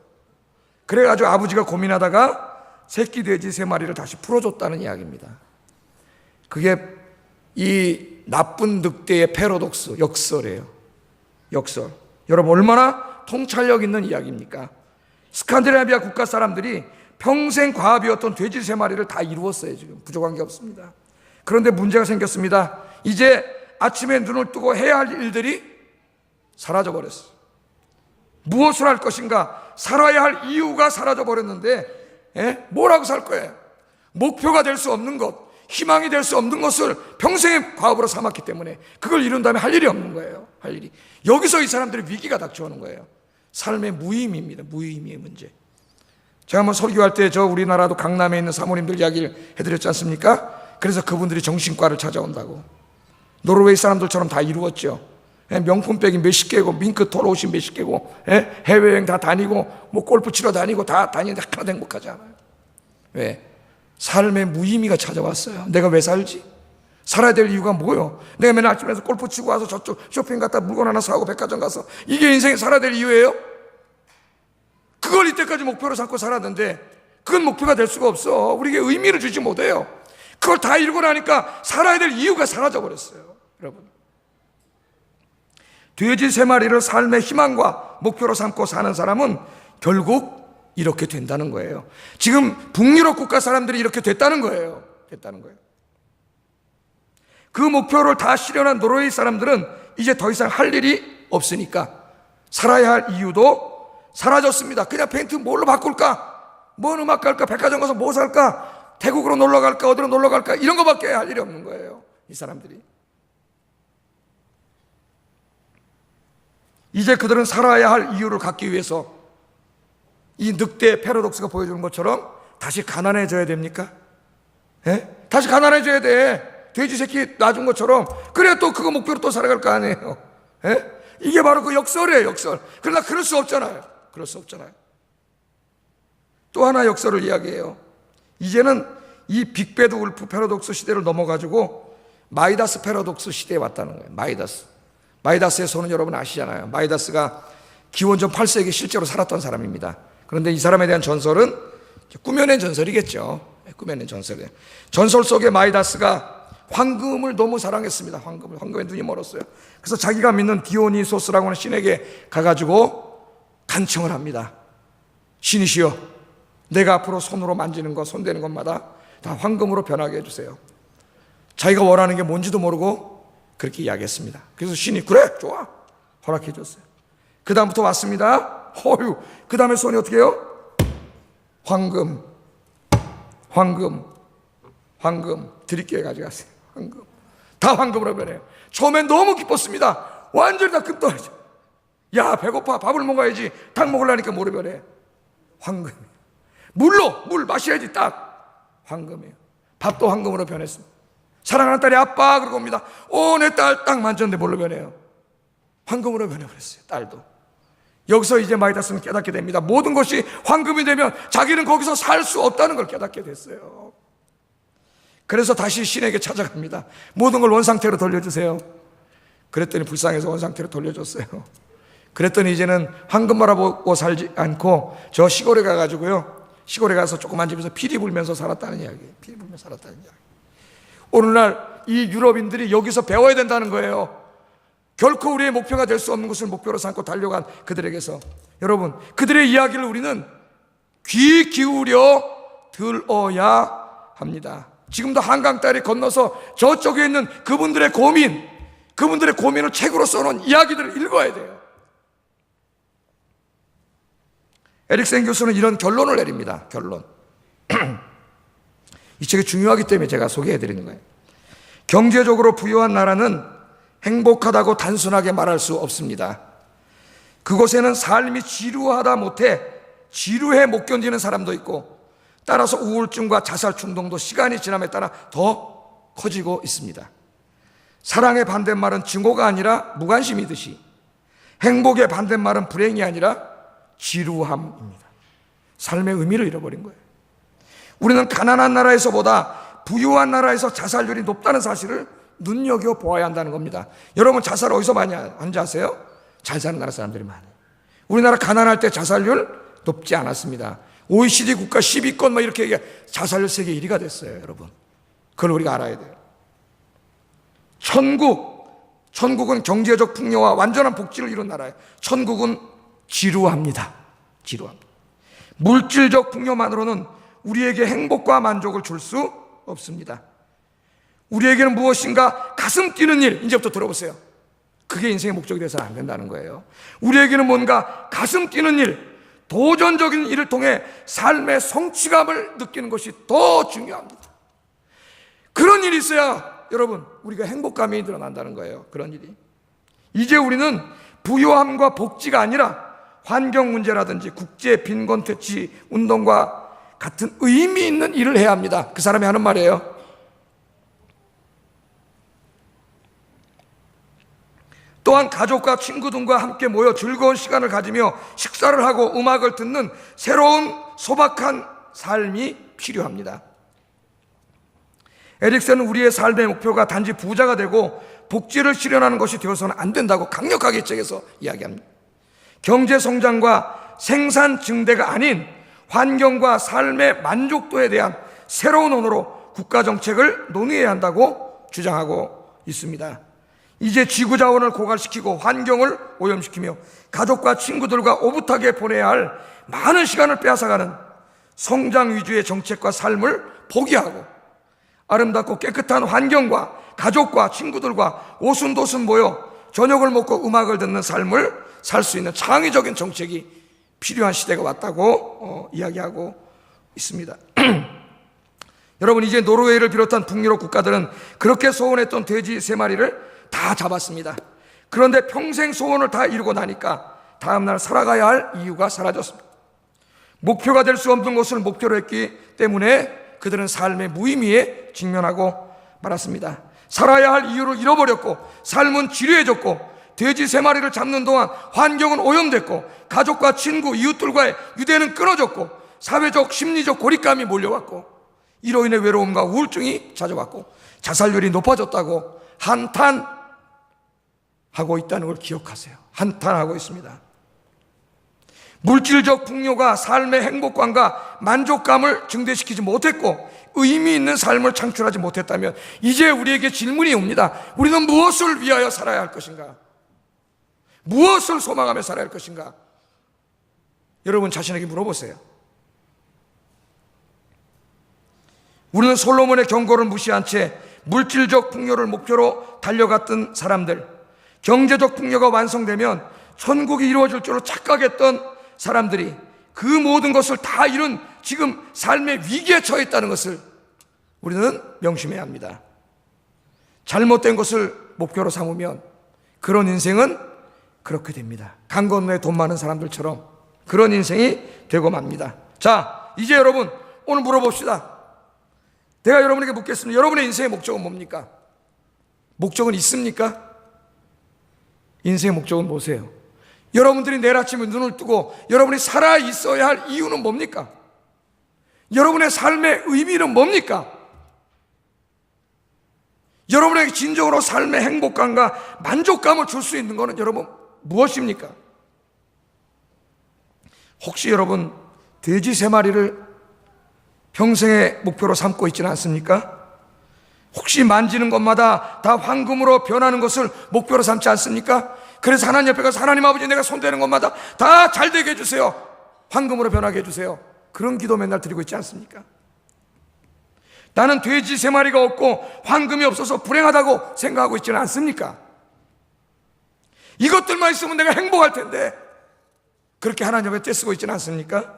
그래가지고 아버지가 고민하다가 새끼 돼지 3마리를 다시 풀어줬다는 이야기입니다. 그게 이 나쁜 늑대의 패러독스, 역설이에요. 역설. 여러분 얼마나 통찰력 있는 이야기입니까? 스칸디나비아 국가 사람들이 평생 과업이었던 돼지 3마리를 다 이루었어요. 지금 부족한 게 없습니다. 그런데 문제가 생겼습니다. 이제 아침에 눈을 뜨고 해야 할 일들이 사라져버렸어요. 무엇을 할 것인가? 살아야 할 이유가 사라져버렸는데 뭐라고 살 거예요? 목표가 될 수 없는 것, 희망이 될 수 없는 것을 평생의 과업으로 삼았기 때문에 그걸 이룬 다음에 할 일이 없는 거예요. 할 일이. 여기서 이 사람들의 위기가 닥쳐오는 거예요. 삶의 무의미입니다. 무의미의 문제. 제가 한번 설교할 때 저 우리나라도 강남에 있는 사모님들 이야기를 해드렸지 않습니까? 그래서 그분들이 정신과를 찾아온다고. 노르웨이 사람들처럼 다 이루었죠. 명품백이 몇십 개고 밍크 털 옷이 몇십 개고 해외여행 다 다니고 뭐 골프 치러 다니고 다 다니는데 하나도 행복하지 않아요. 왜? 삶의 무의미가 찾아왔어요. 내가 왜 살지? 살아야 될 이유가 뭐요? 내가 맨날 아침에서 골프 치고 와서 저쪽 쇼핑 갔다 물건 하나 사고 백화점 가서 이게 인생에 살아야 될 이유예요? 그걸 이때까지 목표로 삼고 살았는데 그건 목표가 될 수가 없어. 우리에게 의미를 주지 못해요. 그걸 다 이루고 나니까 살아야 될 이유가 사라져 버렸어요. 여러분, 돼지 3마리를 삶의 희망과 목표로 삼고 사는 사람은 결국 이렇게 된다는 거예요. 지금 북유럽 국가 사람들이 이렇게 됐다는 거예요. 그 목표를 다 실현한 노르웨이 사람들은 이제 더 이상 할 일이 없으니까 살아야 할 이유도 사라졌습니다. 그냥 펜트 뭘로 바꿀까? 뭔 음악 갈까? 백화점 가서 뭐 살까? 태국으로 놀러 갈까? 어디로 놀러 갈까? 이런 거밖에 할 일이 없는 거예요. 이 사람들이. 이제 그들은 살아야 할 이유를 갖기 위해서 이 늑대의 패러독스가 보여주는 것처럼 다시 가난해져야 됩니까? 다시 가난해져야 돼. 돼지 새끼 놔준 것처럼. 그래야 또 그거 목표로 또 살아갈 거 아니에요. 이게 바로 그 역설이에요, 역설. 그러나 그럴 수 없잖아요. 또 하나 역설을 이야기해요. 이제는 이 빅배드 울프 패러독스 시대를 넘어가지고 마이다스 패러독스 시대에 왔다는 거예요. 마이다스의 손은 여러분 아시잖아요. 마이다스가 기원전 8세기 실제로 살았던 사람입니다. 그런데 이 사람에 대한 전설은 꾸며낸 전설이겠죠. 꾸며낸 전설이에요. 전설 속에 마이다스가 황금을 너무 사랑했습니다. 황금에 눈이 멀었어요. 그래서 자기가 믿는 디오니소스라고 하는 신에게 가가지고 간청을 합니다. 신이시여, 내가 앞으로 손으로 만지는 것, 손대는 것마다 다 황금으로 변하게 해주세요. 자기가 원하는 게 뭔지도 모르고 그렇게 이야기했습니다. 그래서 신이 그래, 좋아, 허락해 줬어요. 그 다음부터 왔습니다. 그 다음에 손이 어떻게 해요? 황금 드릴게 가져가세요. 황금. 다 황금으로 변해요. 처음엔 너무 기뻤습니다. 완전히 다 급 떨어져. 야, 배고파, 밥을 먹어야지. 닭 먹으려니까 뭐로 변해? 황금. 물 마셔야지. 딱 황금이에요. 밥도 황금으로 변했습니다. 사랑하는 딸이 아빠 그러고 옵니다. 내 딸 딱 만졌는데 뭘로 변해요? 황금으로 변해버렸어요. 딸도. 여기서 이제 마이다스는 깨닫게 됩니다. 모든 것이 황금이 되면 자기는 거기서 살 수 없다는 걸 깨닫게 됐어요. 그래서 다시 신에게 찾아갑니다. 모든 걸 원상태로 돌려주세요. 그랬더니 불쌍해서 원상태로 돌려줬어요. 그랬더니 이제는 황금 바라보고 살지 않고 저 시골에 가가지고요, 시골에 가서 조그만 집에서 피리 불면서 살았다는 이야기예요. 오늘날 이 유럽인들이 여기서 배워야 된다는 거예요. 결코 우리의 목표가 될 수 없는 것을 목표로 삼고 달려간 그들에게서, 여러분, 그들의 이야기를 우리는 귀 기울여 들어야 합니다. 지금도 한강 다리 건너서 저쪽에 있는 그분들의 고민을 책으로 써놓은 이야기들을 읽어야 돼요. 에릭센 교수는 이런 결론을 내립니다. 결론. 이 책이 중요하기 때문에 제가 소개해드리는 거예요. 경제적으로 부유한 나라는 행복하다고 단순하게 말할 수 없습니다. 그곳에는 삶이 지루하다 못해 지루해 못 견디는 사람도 있고, 따라서 우울증과 자살 충동도 시간이 지남에 따라 더 커지고 있습니다. 사랑의 반대말은 증오가 아니라 무관심이듯이 행복의 반대말은 불행이 아니라 지루함입니다. 삶의 의미를 잃어버린 거예요. 우리는 가난한 나라에서보다 부유한 나라에서 자살률이 높다는 사실을 눈여겨보아야 한다는 겁니다. 여러분, 자살 어디서 많이 하는지 아세요? 잘 사는 나라 사람들이 많아요. 우리나라 가난할 때 자살률 높지 않았습니다. OECD 국가 10위권 뭐 이렇게 얘기해. 자살률 세계 1위가 됐어요, 여러분. 그걸 우리가 알아야 돼요. 천국은 경제적 풍요와 완전한 복지를 이룬 나라예요. 천국은 지루합니다. 지루합니다. 물질적 풍요만으로는 우리에게 행복과 만족을 줄 수 없습니다. 우리에게는 무엇인가 가슴 뛰는 일, 이제부터 들어보세요. 그게 인생의 목적이 돼서는 안 된다는 거예요. 우리에게는 뭔가 가슴 뛰는 일, 도전적인 일을 통해 삶의 성취감을 느끼는 것이 더 중요합니다. 그런 일이 있어야 여러분, 우리가 행복감이 늘어난다는 거예요. 그런 일이. 이제 우리는 부유함과 복지가 아니라 환경 문제라든지 국제 빈곤 퇴치 운동과 같은 의미 있는 일을 해야 합니다. 그 사람이 하는 말이에요. 또한 가족과 친구 등과 함께 모여 즐거운 시간을 가지며 식사를 하고 음악을 듣는 새로운 소박한 삶이 필요합니다. 에릭슨은 우리의 삶의 목표가 단지 부자가 되고 복지를 실현하는 것이 되어서는 안 된다고 강력하게 책에서 이야기합니다. 경제 성장과 생산 증대가 아닌 환경과 삶의 만족도에 대한 새로운 언어로 국가 정책을 논의해야 한다고 주장하고 있습니다. 이제 지구 자원을 고갈시키고 환경을 오염시키며 가족과 친구들과 오붓하게 보내야 할 많은 시간을 빼앗아가는 성장 위주의 정책과 삶을 포기하고 아름답고 깨끗한 환경과 가족과 친구들과 오순도순 모여 저녁을 먹고 음악을 듣는 삶을 살 수 있는 창의적인 정책이 필요한 시대가 왔다고 이야기하고 있습니다. 여러분, 이제 노르웨이를 비롯한 북유럽 국가들은 그렇게 소원했던 돼지 3마리를 다 잡았습니다. 그런데 평생 소원을 다 이루고 나니까 다음날 살아가야 할 이유가 사라졌습니다. 목표가 될 수 없는 것을 목표로 했기 때문에 그들은 삶의 무의미에 직면하고 말았습니다. 살아야 할 이유를 잃어버렸고 삶은 지루해졌고 돼지 3마리를 잡는 동안 환경은 오염됐고 가족과 친구, 이웃들과의 유대는 끊어졌고 사회적, 심리적 고립감이 몰려왔고 이로 인해 외로움과 우울증이 찾아왔고 자살률이 높아졌다고 한탄하고 있다는 걸 기억하세요. 한탄하고 있습니다. 물질적 풍요가 삶의 행복감과 만족감을 증대시키지 못했고 의미 있는 삶을 창출하지 못했다면 이제 우리에게 질문이 옵니다. 우리는 무엇을 위하여 살아야 할 것인가? 무엇을 소망하며 살아야 할 것인가? 여러분 자신에게 물어보세요. 우리는 솔로몬의 경고를 무시한 채 물질적 풍요를 목표로 달려갔던 사람들, 경제적 풍요가 완성되면 천국이 이루어질 줄로 착각했던 사람들이 그 모든 것을 다 이룬 지금 삶의 위기에 처해 있다는 것을 우리는 명심해야 합니다. 잘못된 것을 목표로 삼으면 그런 인생은 그렇게 됩니다. 강 건너에 돈 많은 사람들처럼 그런 인생이 되고 맙니다. 자, 이제 여러분 오늘 물어봅시다. 내가 여러분에게 묻겠습니다. 여러분의 인생의 목적은 뭡니까? 목적은 있습니까? 인생의 목적은 뭐세요? 여러분들이 내일 아침에 눈을 뜨고 여러분이 살아 있어야 할 이유는 뭡니까? 여러분의 삶의 의미는 뭡니까? 여러분에게 진정으로 삶의 행복감과 만족감을 줄 수 있는 것은 여러분 무엇입니까? 혹시 여러분 돼지 3마리를 평생의 목표로 삼고 있지는 않습니까? 혹시 만지는 것마다 다 황금으로 변하는 것을 목표로 삼지 않습니까? 그래서 하나님 옆에 가서 하나님 아버지 내가 손대는 것마다 다 잘되게 해주세요. 황금으로 변하게 해주세요. 그런 기도 맨날 드리고 있지 않습니까? 나는 돼지 3마리가 없고 황금이 없어서 불행하다고 생각하고 있지는 않습니까? 이것들만 있으면 내가 행복할 텐데 그렇게 하나님 앞에 떼쓰고 있지는 않습니까?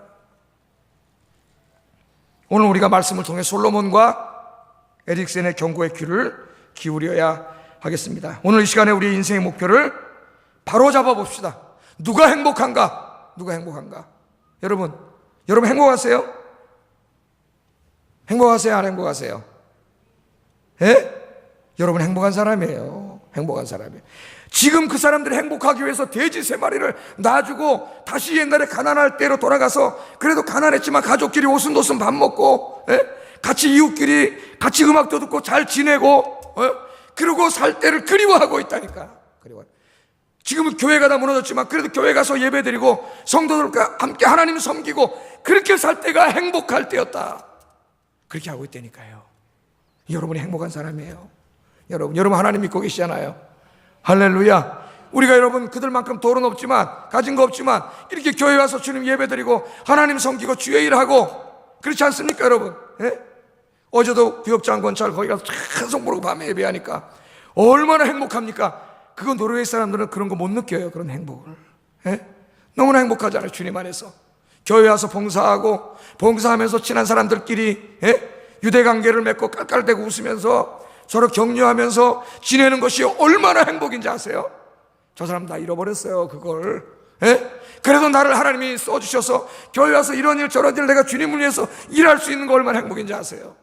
오늘 우리가 말씀을 통해 솔로몬과 에릭슨의 경고의 귀를 기울여야 하겠습니다. 오늘 이 시간에 우리의 인생의 목표를 바로 잡아봅시다. 누가 행복한가? 누가 행복한가? 여러분 행복하세요? 행복하세요? 안 행복하세요? 예? 여러분 행복한 사람이에요. 행복한 사람이에요. 지금 그 사람들이 행복하기 위해서 돼지 3마리를 놔주고 다시 옛날에 가난할 때로 돌아가서 그래도 가난했지만 가족끼리 오순도순 밥 먹고, 같이 이웃끼리 같이 음악도 듣고 잘 지내고, 그러고 살 때를 그리워하고 있다니까. 지금은 교회가 다 무너졌지만 그래도 교회 가서 예배드리고 성도들과 함께 하나님 섬기고 그렇게 살 때가 행복할 때였다. 그렇게 하고 있다니까요. 여러분이 행복한 사람이에요. 여러분 하나님 믿고 계시잖아요. 할렐루야. 우리가 여러분 그들만큼 돈은 없지만, 가진 거 없지만 이렇게 교회 와서 주님 예배드리고 하나님 섬기고 주의 일하고 그렇지 않습니까 여러분? 어제도 구역장건찰 거기 가서 계속 모르고 밤에 예배하니까 얼마나 행복합니까? 그거 노르웨이 사람들은 그런 거 못 느껴요. 그런 행복을. 너무나 행복하잖아요. 주님 안에서 교회 와서 봉사하고 봉사하면서 친한 사람들끼리 유대관계를 맺고 깔깔대고 웃으면서 서로 격려하면서 지내는 것이 얼마나 행복인지 아세요? 저 사람 다 잃어버렸어요 그걸. 그래도 나를 하나님이 써주셔서 교회 와서 이런 일 저런 일 내가 주님을 위해서 일할 수 있는 거 얼마나 행복인지 아세요?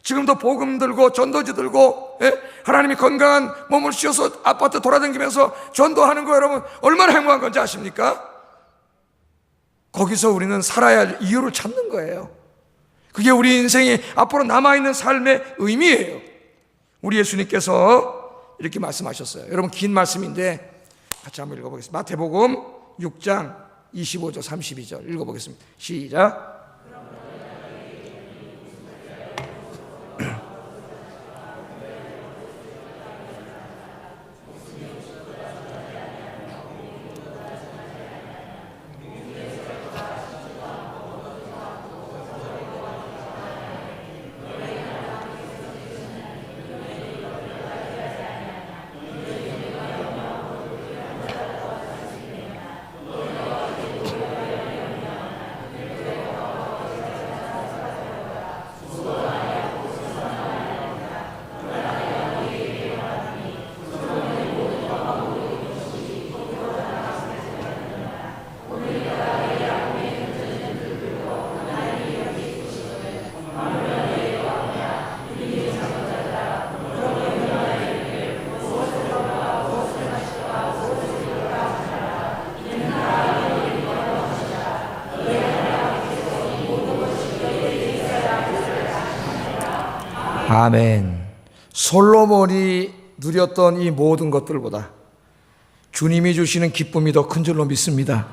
지금도 복음 들고 전도지 들고 하나님이 건강한 몸을 주셔서 아파트 돌아다니면서 전도하는 거 여러분 얼마나 행복한 건지 아십니까? 거기서 우리는 살아야 할 이유를 찾는 거예요. 그게 우리 인생이 앞으로 남아있는 삶의 의미예요. 우리 예수님께서 이렇게 말씀하셨어요. 여러분 긴 말씀인데 같이 한번 읽어보겠습니다. 마태복음 6장 25절 32절 읽어보겠습니다. 시작. 아멘. 솔로몬이 누렸던 이 모든 것들보다 주님이 주시는 기쁨이 더 큰 줄로 믿습니다.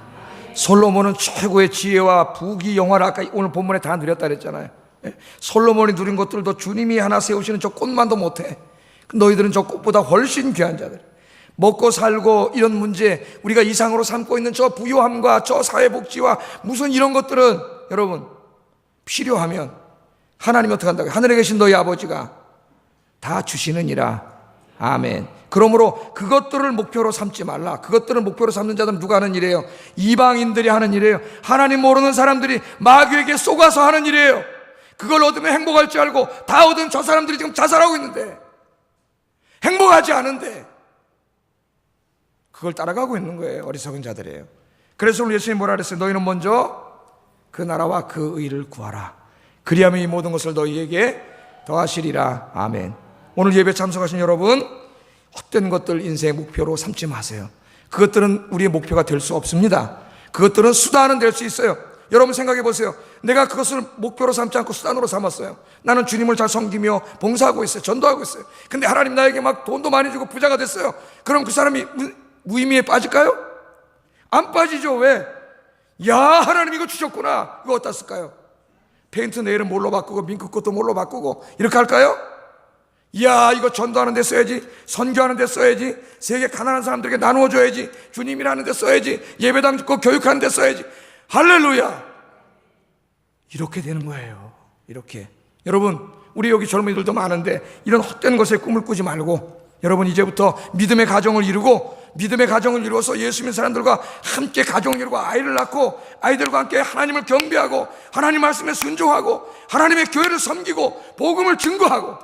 솔로몬은 최고의 지혜와 부귀영화를 아까 오늘 본문에 다 누렸다 그랬잖아요. 솔로몬이 누린 것들도 주님이 하나 세우시는 저 꽃만도 못해. 너희들은 저 꽃보다 훨씬 귀한 자들. 먹고 살고 이런 문제, 우리가 이상으로 삼고 있는 저 부유함과 저 사회복지와 무슨 이런 것들은 여러분 필요하면 하나님이 어떻게 한다고요? 하늘에 계신 너희 아버지가 다 주시느니라. 아멘. 그러므로 그것들을 목표로 삼지 말라. 그것들을 목표로 삼는 자들은 누가 하는 일이에요? 이방인들이 하는 일이에요. 하나님 모르는 사람들이 마귀에게 속아서 하는 일이에요. 그걸 얻으면 행복할 줄 알고 다 얻은 저 사람들이 지금 자살하고 있는데, 행복하지 않은데 그걸 따라가고 있는 거예요. 어리석은 자들이에요. 그래서 우리 예수님 뭐라 그랬어요? 너희는 먼저 그 나라와 그 의를 구하라. 그리하면 이 모든 것을 너희에게 더하시리라. 아멘. 오늘 예배 참석하신 여러분, 헛된 것들 인생의 목표로 삼지 마세요. 그것들은 우리의 목표가 될 수 없습니다. 그것들은 수단은 될 수 있어요. 여러분 생각해 보세요. 내가 그것을 목표로 삼지 않고 수단으로 삼았어요. 나는 주님을 잘 섬기며 봉사하고 있어요. 전도하고 있어요. 근데 하나님 나에게 막 돈도 많이 주고 부자가 됐어요. 그럼 그 사람이 무의미에 빠질까요? 안 빠지죠. 왜? 야, 하나님 이거 주셨구나. 이거 어디다 쓸까요? 페인트 네일은 뭘로 바꾸고 밍크 것도 뭘로 바꾸고 이렇게 할까요? 이야, 이거 전도하는 데 써야지, 선교하는 데 써야지, 세계 가난한 사람들에게 나누어줘야지, 주님이라는 데 써야지, 예배당 짓고 교육하는 데 써야지. 할렐루야. 이렇게 되는 거예요. 이렇게. 여러분, 우리 여기 젊은이들도 많은데 이런 헛된 것에 꿈을 꾸지 말고 여러분 이제부터 믿음의 가정을 이루고, 믿음의 가정을 이루어서 예수 믿는 사람들과 함께 가정을 이루고 아이를 낳고 아이들과 함께 하나님을 경배하고 하나님 말씀에 순종하고 하나님의 교회를 섬기고 복음을 증거하고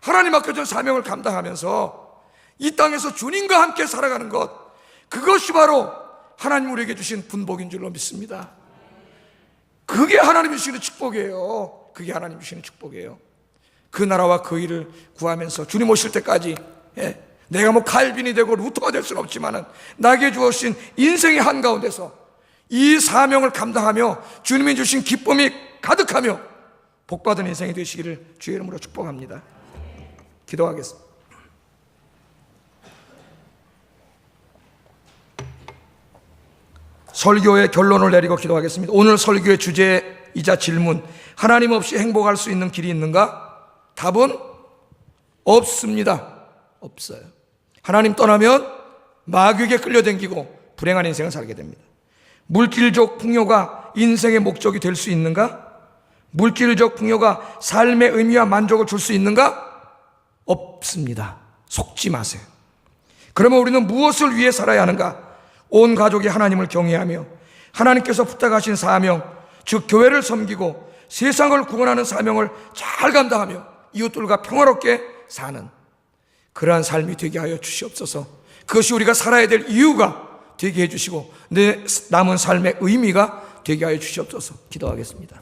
하나님 앞에 준 사명을 감당하면서 이 땅에서 주님과 함께 살아가는 것, 그것이 바로 하나님 우리에게 주신 분복인 줄로 믿습니다. 그게 하나님이 주시는 축복이에요. 그게 하나님이 주시는 축복이에요. 그 나라와 그 일을 구하면서 주님 오실 때까지 내가 뭐 칼빈이 되고 루터가 될 수는 없지만은 나에게 주어진 인생의 한가운데서 이 사명을 감당하며 주님이 주신 기쁨이 가득하며 복받은 인생이 되시기를 주의 이름으로 축복합니다. 기도하겠습니다. 설교의 결론을 내리고 기도하겠습니다. 오늘 설교의 주제이자 질문, 하나님 없이 행복할 수 있는 길이 있는가? 답은 없습니다. 없어요. 하나님 떠나면 마귀에게 끌려다니고 불행한 인생을 살게 됩니다. 물질적 풍요가 인생의 목적이 될 수 있는가? 물질적 풍요가 삶의 의미와 만족을 줄 수 있는가? 없습니다. 속지 마세요. 그러면 우리는 무엇을 위해 살아야 하는가? 온 가족이 하나님을 경외하며 하나님께서 부탁하신 사명, 즉 교회를 섬기고 세상을 구원하는 사명을 잘 감당하며 이웃들과 평화롭게 사는 그러한 삶이 되게 하여 주시옵소서. 그것이 우리가 살아야 될 이유가 되게 해주시고 내 남은 삶의 의미가 되게 하여 주시옵소서. 기도하겠습니다.